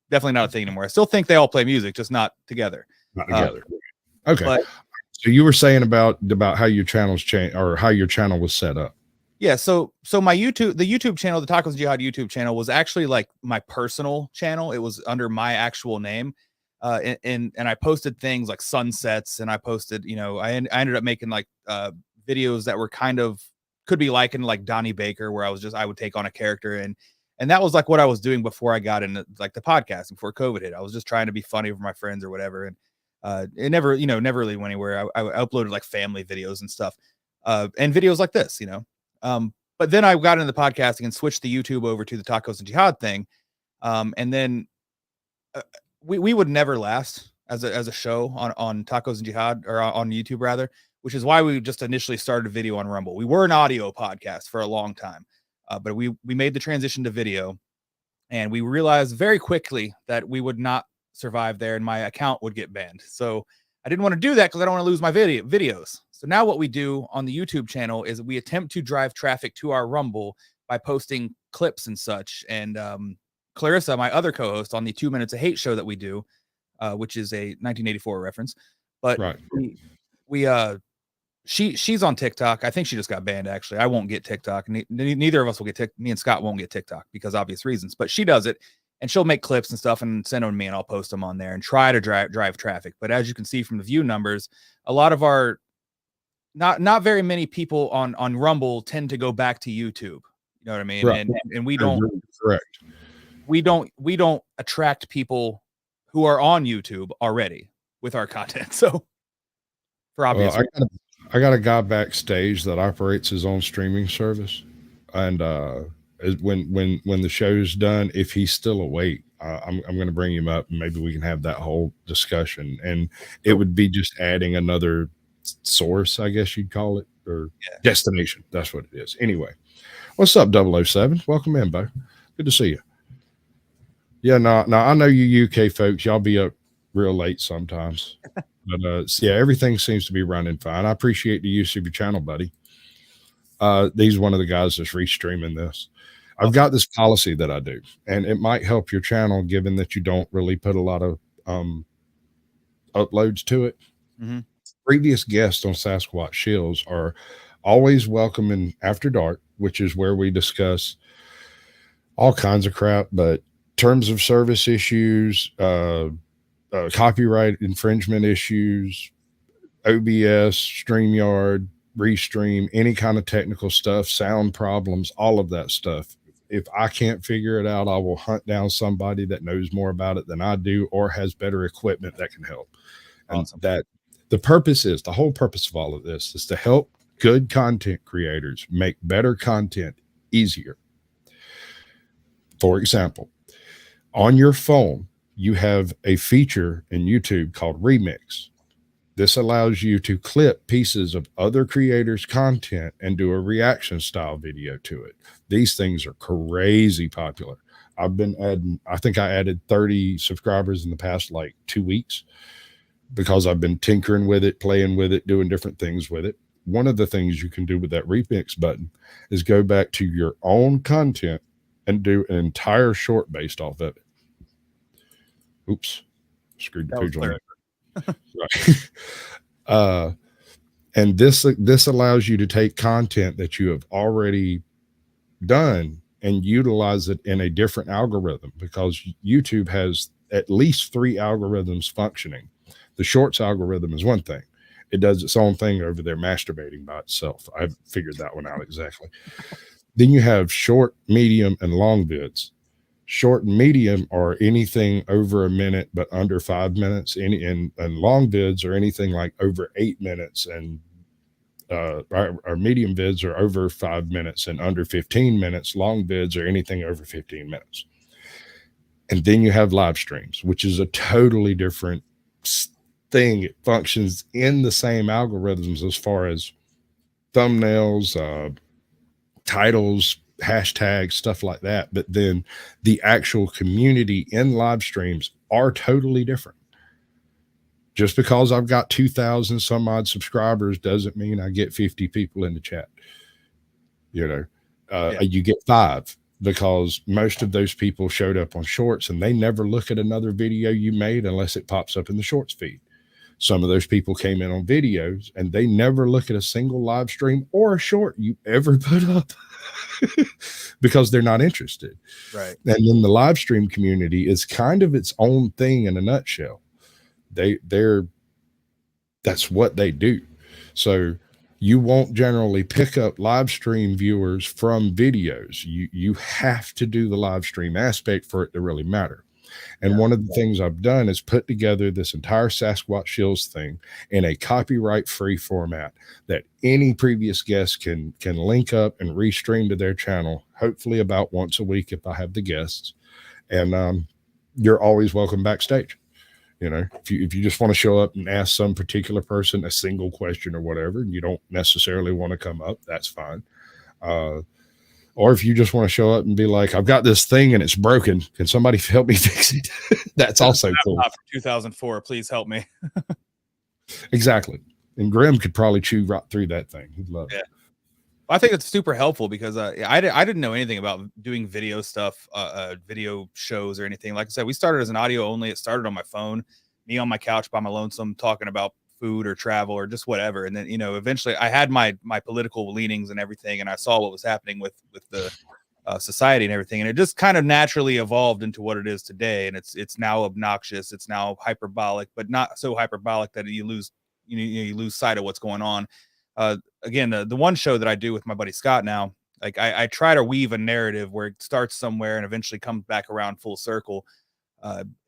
Definitely not a thing anymore. I still think they all play music, just not together. Not together. Okay. So you were saying about how your channels changed, or how your channel was set up. Yeah, so my YouTube, the YouTube channel, the Tacos and Jihad YouTube channel was actually like my personal channel. It was under my actual name. And I posted things like sunsets, and I posted, I ended up making like videos that were kind of could be likened like Donnie Baker, where I would take on a character, and that was like what I was doing before I got into like the podcast, before COVID hit. I was just trying to be funny for my friends or whatever, and it never really went anywhere. I uploaded like family videos and stuff, and videos like this, but then I got into the podcasting and switched the YouTube over to the Tacos and Jihad thing, and then we would never last as a show on Tacos and Jihad, or on YouTube rather, which is why we just initially started a video on Rumble. We were an audio podcast for a long time, but we made the transition to video, and we realized very quickly that we would not survive there, and my account would get banned. So I didn't want to do that because I don't want to lose my videos. So now what we do on the YouTube channel is we attempt to drive traffic to our Rumble by posting clips and such. And Clarissa, my other co-host on the 2 Minutes of Hate show that we do, which is a 1984 reference, but Right. she's on TikTok. I think she just got banned, actually. I won't get TikTok. Neither of us will get me and Scott won't get TikTok because obvious reasons, but she does it, and she'll make clips and stuff and send them to me, and I'll post them on there and try to drive traffic. But as you can see from the view numbers, a lot of our not very many people on Rumble tend to go back to YouTube. You know what I mean? Right. And we don't Correct. we don't attract people who are on YouTube already with our content. So for obvious reasons. I got a guy backstage that operates his own streaming service, and when the show's done, if he's still awake, I'm going to bring him up, and maybe we can have that whole discussion. And it would be just adding another source, I guess you'd call it, or destination. That's what it is. Anyway, what's up, 007? Welcome in, Bo. Good to see you. Yeah, no, I know you UK folks, y'all be up real late sometimes. But yeah, everything seems to be running fine. I appreciate the use of your channel, buddy. He's one of the guys that's restreaming this. I've got this policy that I do, and it might help your channel given that you don't really put a lot of uploads to it. Mm-hmm. Previous guests on Sasquatch Shills are always welcome in After Dark, which is where we discuss all kinds of crap, but terms of service issues, copyright infringement issues, OBS, StreamYard, Restream, any kind of technical stuff, sound problems, all of that stuff. If I can't figure it out, I will hunt down somebody that knows more about it than I do or has better equipment that can help. Awesome. And that the whole purpose of all of this is to help good content creators make better content easier. For example, on your phone, you have a feature in YouTube called Remix. This allows you to clip pieces of other creators' content and do a reaction style video to it. These things are crazy popular. I think I added 30 subscribers in the past like 2 weeks because I've been tinkering with it, playing with it, doing different things with it. One of the things you can do with that remix button is go back to your own content and do an entire short based off of it. Oops, screwed the page on that. Right. And this allows you to take content that you have already done and utilize it in a different algorithm, because YouTube has at least 3 algorithms functioning. The shorts algorithm is one thing. It does its own thing over there, masturbating by itself. I haven't figured that one out exactly. Then you have short, medium, and long vids. Short and medium are anything over a minute but under 5 minutes. And long vids are anything like over 8 minutes, and our medium vids are over 5 minutes and under 15 minutes. Long vids are anything over 15 minutes. And then you have live streams, which is a totally different thing. It functions in the same algorithms as far as thumbnails, titles, hashtags, stuff like that. But then the actual community in live streams are totally different. Just because I've got 2,000 some odd subscribers doesn't mean I get 50 people in the chat. You get 5 because most of those people showed up on shorts, and they never look at another video you made unless it pops up in the shorts feed. Some of those people came in on videos and they never look at a single live stream or a short you ever put up because they're not interested. Right. And then the live stream community is kind of its own thing in a nutshell. They're that's what they do. So you won't generally pick up live stream viewers from videos. You have to do the live stream aspect for it to really matter. And one of the things I've done is put together this entire Sasquatch Shills thing in a copyright free format that any previous guest can link up and restream to their channel, hopefully about once a week if I have the guests. And you're always welcome backstage. You know, if you just want to show up and ask some particular person a single question or whatever, and you don't necessarily want to come up, that's fine. Or if you just want to show up and be like, I've got this thing and it's broken. Can somebody help me fix it? That's also cool. From 2004, please help me. Exactly. And Grim could probably chew right through that thing. He'd love it. I think it's super helpful because I didn't know anything about doing video stuff, video shows or anything. Like I said, we started as an audio only. It started on my phone, me on my couch by my lonesome, talking about food or travel or just whatever. And then, you know, eventually I had my political leanings and everything, and I saw what was happening with the society and everything, and it just kind of naturally evolved into what it is today. And it's now obnoxious, it's now hyperbolic, but not so hyperbolic that you lose sight of what's going on. Again, the one show that I do with my buddy Scott now, like I try to weave a narrative where it starts somewhere and eventually comes back around full circle.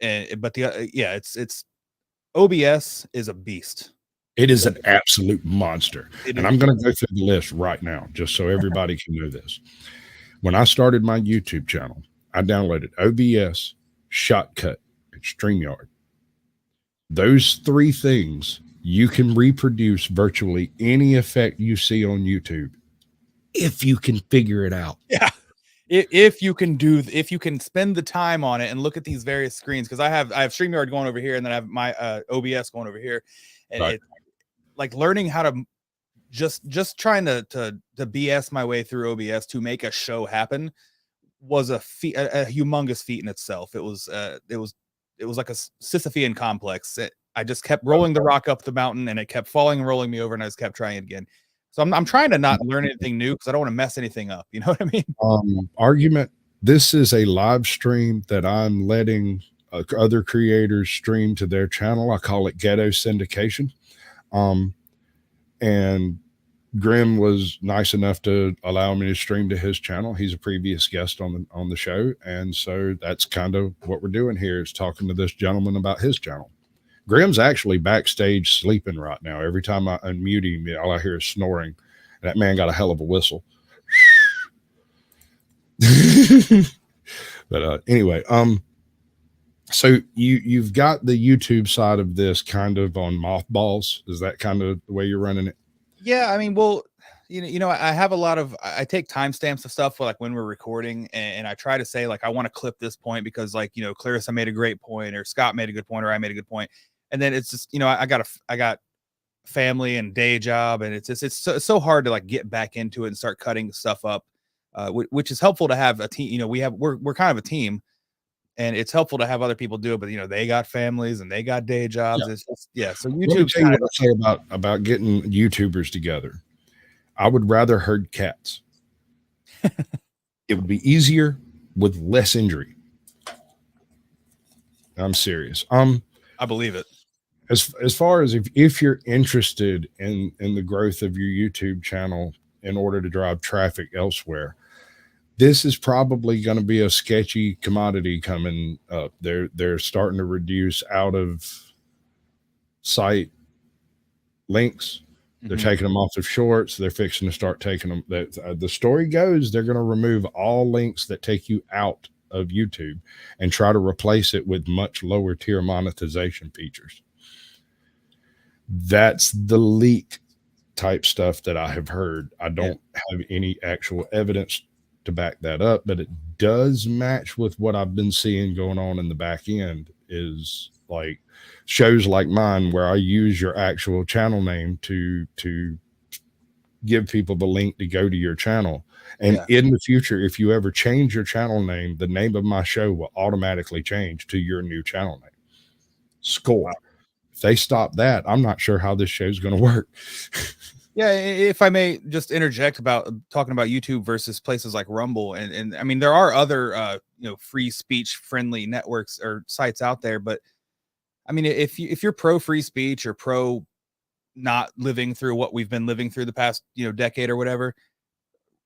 It's OBS is a beast. It is an absolute monster. And I'm going to go through the list right now, just so everybody can know this. When I started my YouTube channel, I downloaded OBS, Shotcut, and StreamYard. Those three things, you can reproduce virtually any effect you see on YouTube if you can figure it out. Yeah. If you can spend the time on it and look at these various screens, because I have StreamYard going over here and then I have my OBS going over here, and Right. it, like learning how to just trying to BS my way through OBS to make a show happen was a humongous feat in itself. It was like a Sisyphean complex. I just kept rolling the rock up the mountain and it kept falling and rolling me over, and I just kept trying it again. So I'm trying to not learn anything new because I don't want to mess anything up. You know what I mean? Argument. This is a live stream that I'm letting other creators stream to their channel. I call it Ghetto Syndication. And Grim was nice enough to allow me to stream to his channel. He's a previous guest on the show. And so that's kind of what we're doing here, is talking to this gentleman about his channel. Grim's actually backstage sleeping right now. Every time I unmute him, all I hear is snoring. That man got a hell of a whistle. But anyway, so you've got the YouTube side of this kind of on mothballs. Is that kind of the way you're running it? Yeah, I mean, well, I have I take timestamps of stuff for like when we're recording, and I try to say like I want to clip this point because like Clarissa made a great point, or Scott made a good point, or I made a good point, and then it's just I got family and day job, and it's so hard to like get back into it and start cutting stuff up, which is helpful to have a team. We're kind of a team, and it's helpful to have other people do it, but they got families and they got day jobs. Yeah. It's just, so YouTube. Let me tell you what I say about getting YouTubers together. I would rather herd cats. It would be easier with less injury. I'm serious. I believe it. As far as if you're interested in the growth of your YouTube channel in order to drive traffic elsewhere, this is probably going to be a sketchy commodity coming up. They're starting to reduce out of sight links. They're taking them off of shorts. They're fixing to start taking them. The story goes, they're going to remove all links that take you out of YouTube and try to replace it with much lower tier monetization features. That's the leak type stuff that I have heard. I don't have any actual evidence to back that up, but it does match with what I've been seeing going on in the back end. Is like shows like mine where I use your actual channel name to give people the link to go to your channel. And in the future, if you ever change your channel name, the name of my show will automatically change to your new channel name. Score. If they stop that, I'm not sure how this show's going to work. Yeah, if I may just interject about talking about YouTube versus places like Rumble, and I mean there are other free speech friendly networks or sites out there, but I mean if you're pro free speech or pro not living through what we've been living through the past decade or whatever,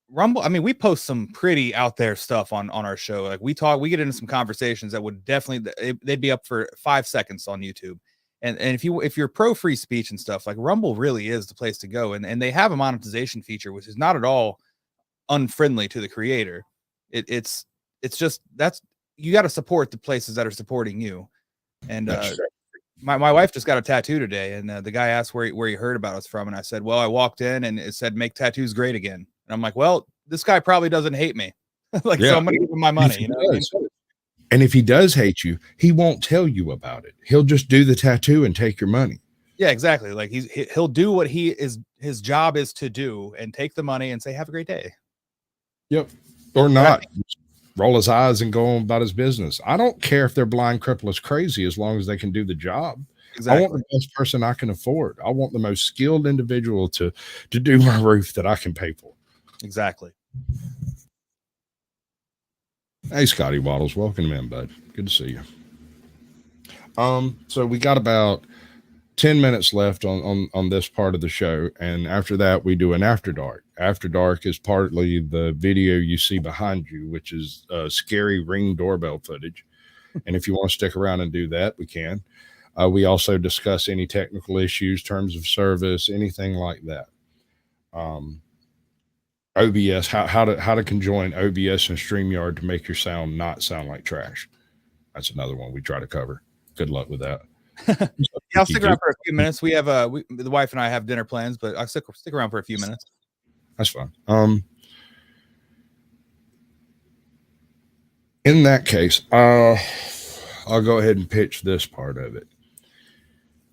Rumble, I mean we post some pretty out there stuff on our show. Like we get into some conversations that would definitely they'd be up for 5 seconds on YouTube. And if you're pro free speech and stuff, like Rumble really is the place to go. And they have a monetization feature, which is not at all unfriendly to the creator. It's just you got to support the places that are supporting you. And my wife just got a tattoo today, and the guy asked where he heard about us from, and I said, well, I walked in and it said make tattoos great again. And I'm like, well, this guy probably doesn't hate me. So I'm gonna give him my money. You know what I mean? And if he does hate you, he won't tell you about it. He'll just do the tattoo and take your money. Yeah, exactly. Like he'll do what his job is to do and take the money and say, have a great day. Yep. Or not. Roll his eyes and go on about his business. I don't care if they're blind, crippled, crazy, as long as they can do the job. Exactly. I want the best person I can afford. I want the most skilled individual to do my roof that I can pay for. Exactly. Hey, Scotty Waddles, welcome in, bud. Good to see you. So we got about 10 minutes left on this part of the show, and after that we do an after dark. After dark is partly the video you see behind you, which is scary Ring doorbell footage. And if you want to stick around and do that, we can. We also discuss any technical issues, terms of service, anything like that. OBS, how to conjoin OBS and StreamYard to make your sound not sound like trash. That's another one we try to cover. Good luck with that. Yeah, I'll stick around for a few minutes. We have the wife and I have dinner plans, but I'll stick around for a few minutes. That's fine. In that case, I'll go ahead and pitch this part of it.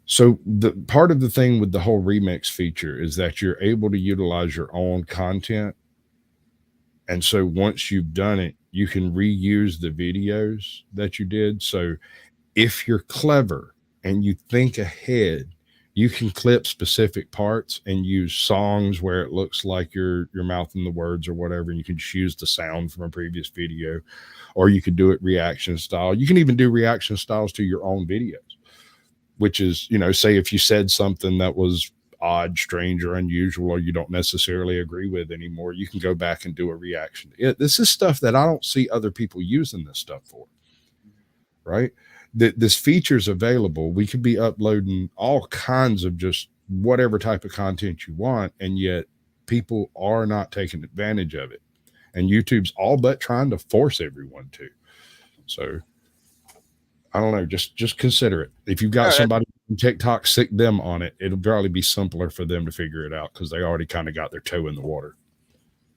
So the part of the thing with the whole remix feature is that you're able to utilize your own content. And so once you've done it, you can reuse the videos that you did. So if you're clever and you think ahead, you can clip specific parts and use songs where it looks like you're mouthing the words or whatever. And you can just use the sound from a previous video, or you could do it reaction style. You can even do reaction styles to your own videos, which is, say if you said something that was odd, strange, or unusual, or you don't necessarily agree with anymore, you can go back and do a reaction. This is stuff that I don't see other people using this stuff for, right? This feature's available. We could be uploading all kinds of just whatever type of content you want, and yet people are not taking advantage of it. And YouTube's all but trying to force everyone to. So I don't know. Just consider it. If you've got somebody from TikTok, sick them on it. It'll probably be simpler for them to figure it out because they already kind of got their toe in the water.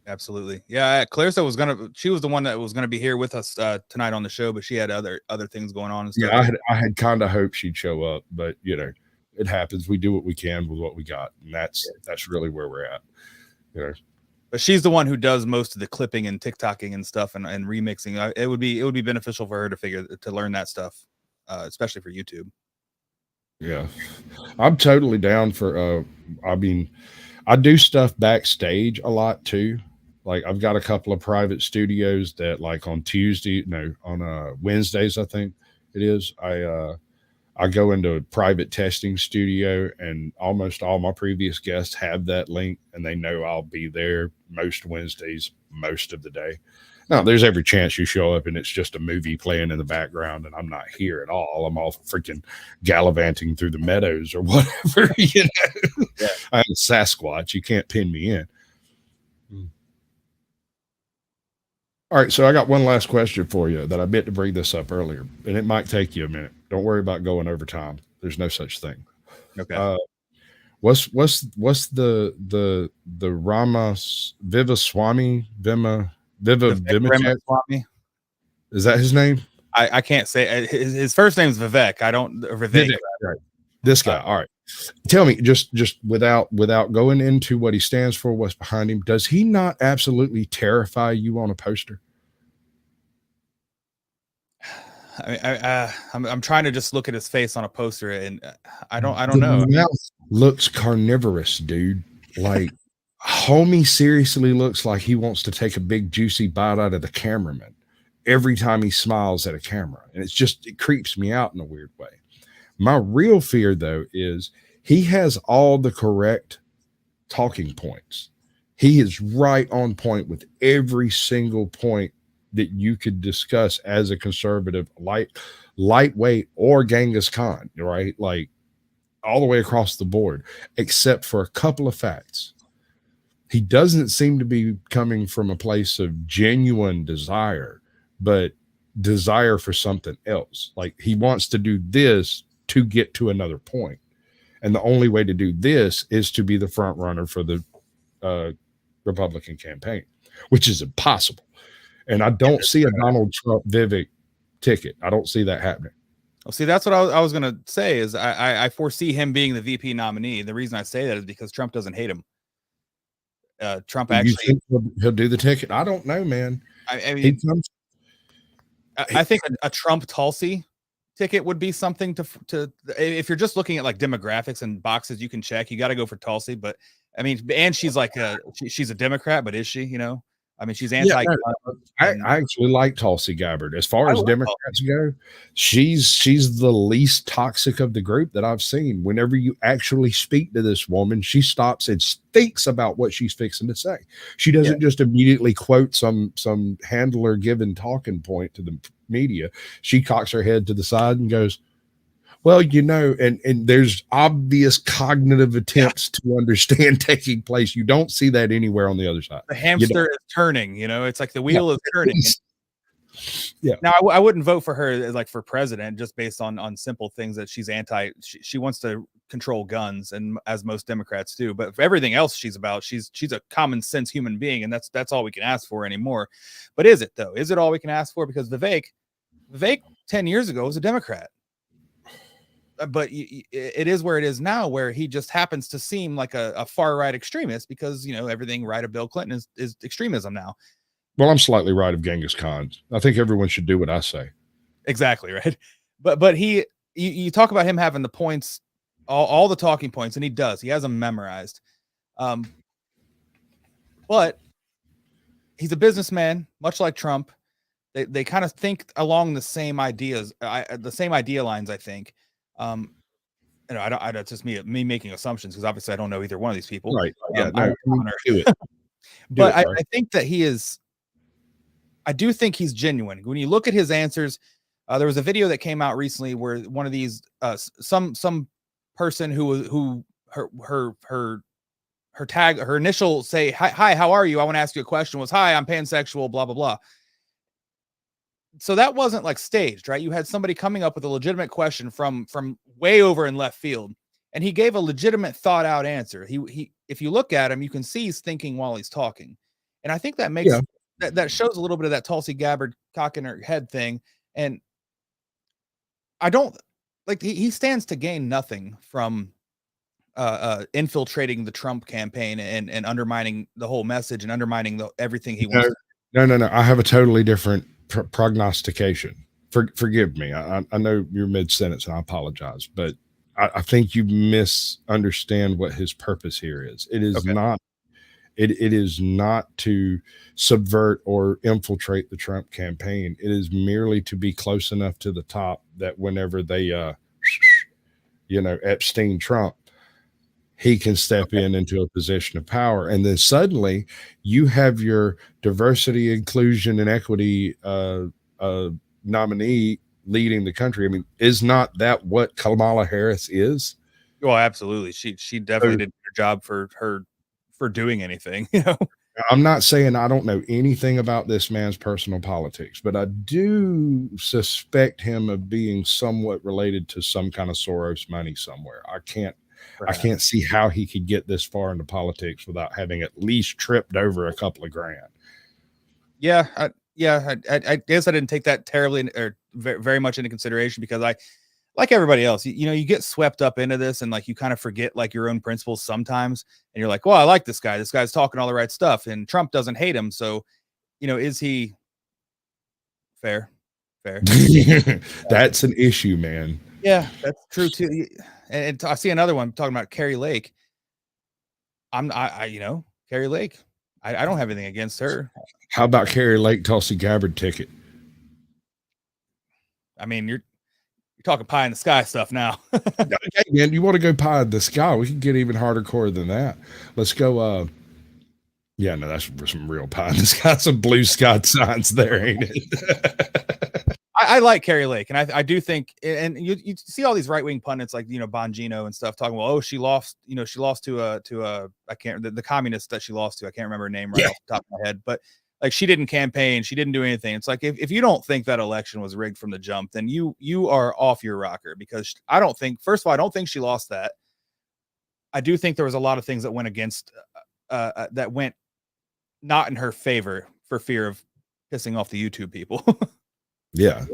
Absolutely. Yeah. Clarissa she was the one that was going to be here with us tonight on the show, but she had other things going on. And stuff. Yeah. I had kind of hoped she'd show up, but it happens. We do what we can with what we got. And that's really where we're at. But she's the one who does most of the clipping and TikToking and stuff and remixing. It would be beneficial for her to learn that stuff, especially for YouTube. Yeah, I'm totally down for. I do stuff backstage a lot too. Like I've got a couple of private studios that, like on Wednesdays, I think it is. I go into a private testing studio, and almost all my previous guests have that link, and they know I'll be there most Wednesdays, most of the day. Now, there's every chance you show up and it's just a movie playing in the background and I'm not here at all. I'm all freaking gallivanting through the meadows or whatever, Yeah. I'm a Sasquatch. You can't pin me in. All right, so I got one last question for you that I meant to bring this up earlier, and it might take you a minute. Don't worry about going over time. There's no such thing. Okay. What's the Ramas Vivaswamy Swami? Is that his name? I can't say his first name is Vivek. I don't Vivek. Right. This guy. All right. Tell me, just without going into what he stands for, what's behind him, does he not absolutely terrify you on a poster? I'm trying to just look at his face on a poster, and I don't The know. mouth looks carnivorous, dude. Like, homie seriously looks like he wants to take a big juicy bite out of the cameraman every time he smiles at a camera, and it creeps me out in a weird way. My real fear, though, is he has all the correct talking points. He is right on point with every single point that you could discuss as a conservative, lightweight, or Genghis Khan, right? Like, all the way across the board, except for a couple of facts. He doesn't seem to be coming from a place of genuine desire, but desire for something else. Like, he wants to do this to get to another point. And the only way to do this is to be the front runner for the Republican campaign, which is impossible. And I don't see a Donald Trump Vivek ticket. I don't see that happening. Well, see, that's what I was going to say is I foresee him being the VP nominee. The reason I say that is because Trump doesn't hate him. Trump Do you actually, think he'll do the ticket? I don't know, man. I mean, I think a Trump Tulsi ticket would be something to if you're just looking at like demographics and boxes you can check, you got to go for Tulsi. But I mean, and she's like she's a Democrat, but is she? You know, I mean, she's anti. I actually like Tulsi Gabbard. As far as Democrats go, she's the least toxic of the group that I've seen. Whenever you actually speak to this woman, she stops and thinks about what she's fixing to say. She doesn't just immediately quote some handler given talking point to the media. She cocks her head to the side and goes, well, you know, and there's obvious cognitive attempts to understand taking place. You don't see that anywhere on the other side. The hamster is turning, you know, it's like the wheel is turning. Yeah. Now, I wouldn't vote for her as like for president just based on simple things that she's she wants to control guns, and as most Democrats do. But for everything else she's about, she's a common sense human being, and that's all we can ask for anymore. But is it though? Is it all we can ask for? Because Vivek 10 years ago was a Democrat. But it is where it is now, where he just happens to seem like a far right extremist because, you know, everything right of Bill Clinton is extremism now. Well, I'm slightly right of Genghis Khan. I think everyone should do what I say. Exactly. Right. But you talk about him having the points, all the talking points, and he has them memorized. But he's a businessman, much like Trump. They kind of think along the same ideas, the same idea lines, I think. You know, I don't just me making assumptions because obviously I don't know either one of these people. Right. Yeah. Do it. But I think that I do think he's genuine. When you look at his answers, there was a video that came out recently where one of these some person who her tag, her initial say, hi, how are you? I want to ask you a question was, hi, I'm pansexual, blah, blah, blah. So that wasn't like staged, right? You had somebody coming up with a legitimate question from way over in left field, and he gave a legitimate thought out answer. He if you look at him, you can see he's thinking while he's talking. And I think that makes that shows a little bit of that Tulsi Gabbard cocking her head thing. And I don't like he stands to gain nothing from infiltrating the Trump campaign and undermining the whole message and undermining everything he wants. No. I have a totally different prognostication. Forgive me. I know you're mid-sentence and I apologize, but I think you misunderstand what his purpose here is. It is not. It is not to subvert or infiltrate the Trump campaign. It is merely to be close enough to the top that whenever they, Epstein Trump, he can step into a position of power. And then suddenly you have your diversity, inclusion, and equity nominee leading the country. I mean, is not that what Kamala Harris is? Well, absolutely. She definitely did her job for doing anything, you know. I'm not saying I don't know anything about this man's personal politics, but I do suspect him of being somewhat related to some kind of Soros money somewhere. I can't see how he could get this far into politics without having at least tripped over a couple of grand. Yeah, I guess I didn't take that terribly or very much into consideration because I, like everybody else, you get swept up into this and like you kind of forget like your own principles sometimes, and you're like, well, I like this guy. This guy's talking all the right stuff, and Trump doesn't hate him. So, is he fair? Fair. That's an issue, man. Yeah, that's true too. And I see another one talking about Carrie Lake. Carrie Lake. I don't have anything against her. How about Carrie Lake Tulsi Gabbard ticket? I mean, you're talking pie in the sky stuff now. Hey, man, you want to go pie in the sky? We can get even harder core than that. Let's go. Yeah, no, that's some real pie in the sky, some blue sky signs there, ain't it? I like Carrie Lake, and I do think, and you see all these right wing pundits like Bongino and stuff talking, well, oh, she lost to I can't the communist that she lost to, I can't remember her name right off the top of my head, but like she didn't campaign, she didn't do anything. It's like if you don't think that election was rigged from the jump, then you are off your rocker, because I don't think, first of all, I don't think she lost that. I do think there was a lot of things that went against that went not in her favor for fear of pissing off the YouTube people. Yeah.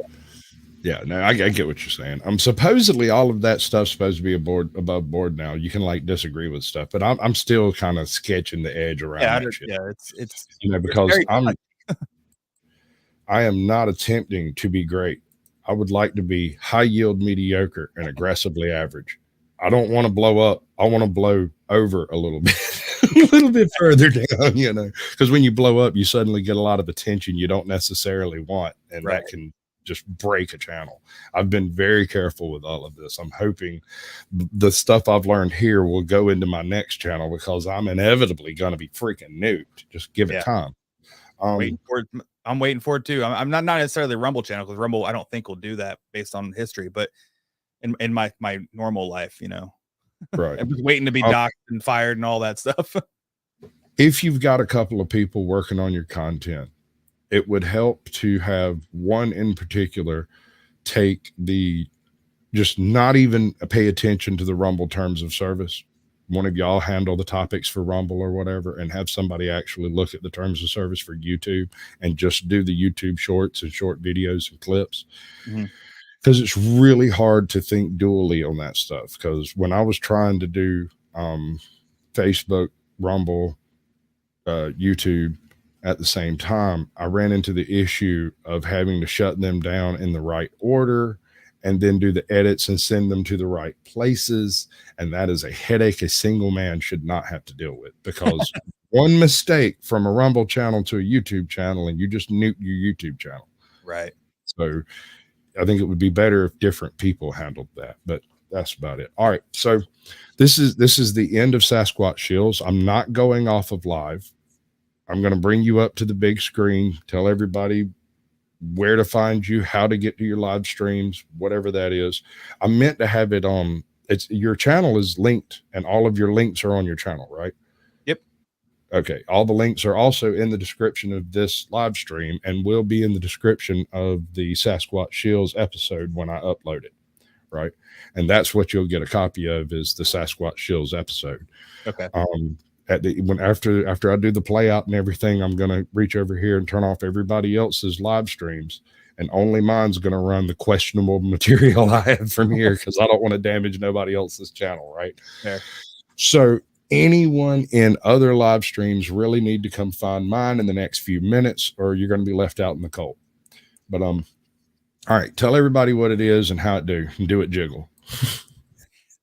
No, I get what you're saying. Supposedly all of that stuff's supposed to be above board now. You can like disagree with stuff, but I'm still kind of sketching the edge around that shit. Yeah, it's because I am not attempting to be great. I would like to be high yield mediocre and aggressively average. I don't want to blow up. I want to blow over a little bit. A little bit further down, because when you blow up, you suddenly get a lot of attention you don't necessarily want, and that can just break a channel. I've been very careful with all of this. I'm hoping the stuff I've learned here will go into my next channel, because I'm inevitably going to be freaking nuked. Just give it time. I'm waiting for it too. I'm not necessarily Rumble channel, because Rumble I don't think will do that based on history, but in my normal life, right. I'm just waiting to be docked and fired and all that stuff. If you've got a couple of people working on your content, it would help to have one in particular take just not even pay attention to the Rumble terms of service. One of y'all handle the topics for Rumble or whatever, and have somebody actually look at the terms of service for YouTube and just do the YouTube shorts and short videos and clips. Mm-hmm. Because it's really hard to think dually on that stuff. Because when I was trying to do Facebook, Rumble, YouTube at the same time, I ran into the issue of having to shut them down in the right order and then do the edits and send them to the right places. And that is a headache a single man should not have to deal with, because one mistake from a Rumble channel to a YouTube channel and you just nuke your YouTube channel. Right. So I think it would be better if different people handled that, but that's about it. All right. So this is the end of Sasquatch Shills. I'm not going off of live. I'm going to bring you up to the big screen, tell everybody where to find you, how to get to your live streams, whatever that is. I meant to have it on. Your channel is linked, and all of your links are on your channel, right? Yep. Okay. All the links are also in the description of this live stream and will be in the description of the Sasquatch Shills episode when I upload it. Right. And that's what you'll get a copy of, is the Sasquatch Shills episode. Okay. After I do the play out and everything, I'm going to reach over here and turn off everybody else's live streams, and only mine's going to run the questionable material I have from here, because I don't want to damage nobody else's channel. Right. Fair. So anyone in other live streams really need to come find mine in the next few minutes, or you're going to be left out in the cold. But all right, tell everybody what it is and how it do it jiggle.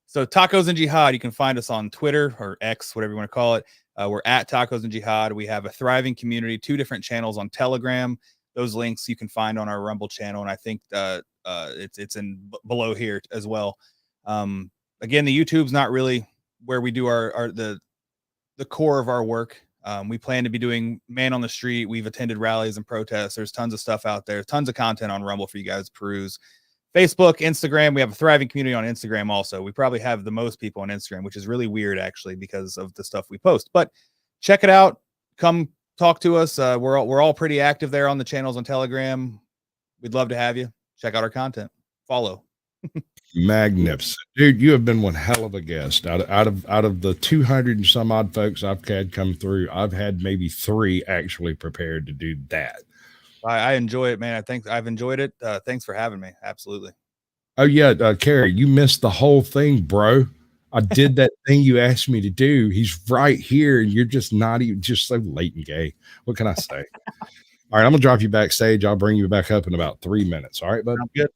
So Tacos and Jihad, you can find us on Twitter or X, whatever you want to call it. We're at Tacos and Jihad. We have a thriving community, 2 different channels on Telegram. Those links you can find on our Rumble channel, and I think it's in below here as well. Again, the YouTube's not really where we do the core of our work. We plan to be doing man on the street. We've attended rallies and protests. There's tons of stuff out there, tons of content on Rumble for you guys to peruse. Facebook, Instagram. We have a thriving community on Instagram also. We probably have the most people on Instagram, which is really weird actually, because of the stuff we post. But check it out. Come talk to us. We're all pretty active there on the channels on Telegram. We'd love to have you. Check out our content. Follow. Magnificent, dude. You have been one hell of a guest. Out of the 200 and some odd folks I've had come through, I've had maybe 3 actually prepared to do that. I enjoy it, man. I think I've enjoyed it. Thanks for having me. Absolutely. Oh yeah, Carrie, you missed the whole thing, bro. I did that thing you asked me to do. He's right here, and you're just not even just so late and gay. What can I say? All right, I'm gonna drop you backstage. I'll bring you back up in about 3 minutes. All right, bud. I'm good.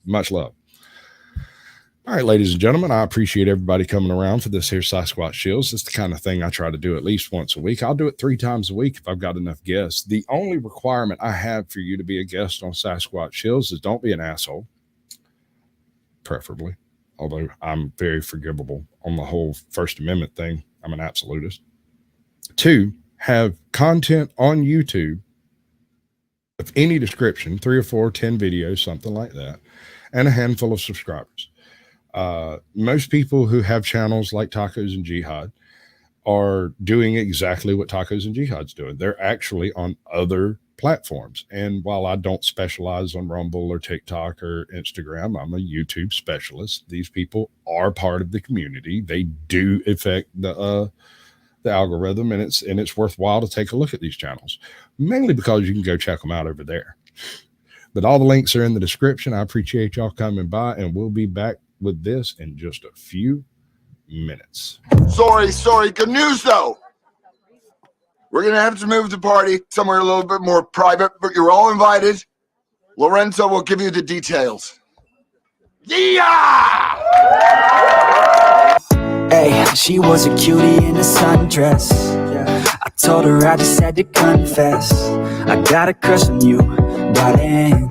Much love. All right, ladies and gentlemen, I appreciate everybody coming around for this here Sasquatch Shills. It's the kind of thing I try to do at least once a week. I'll do it 3 times a week if I've got enough guests. The only requirement I have for you to be a guest on Sasquatch Shills is don't be an asshole, preferably. Although I'm very forgivable on the whole First Amendment thing. I'm an absolutist. 2, have content on YouTube of any description, 3 or 4, 10 videos, something like that, and a handful of subscribers. Most people who have channels like Tacos and Jihad are doing exactly what Tacos and Jihad's doing. They're actually on other platforms. And while I don't specialize on Rumble or TikTok or Instagram, I'm a YouTube specialist. These people are part of the community. They do affect the algorithm, and it's worthwhile to take a look at these channels, mainly because you can go check them out over there. But all the links are in the description. I appreciate y'all coming by, and we'll be back with this in just a few minutes. Sorry. Good news, though. We're going to have to move the party somewhere a little bit more private, but you're all invited. Lorenzo will give you the details. Yeah! Hey, she was a cutie in a sundress. I told her I just had to confess. I got a crush on you, darling.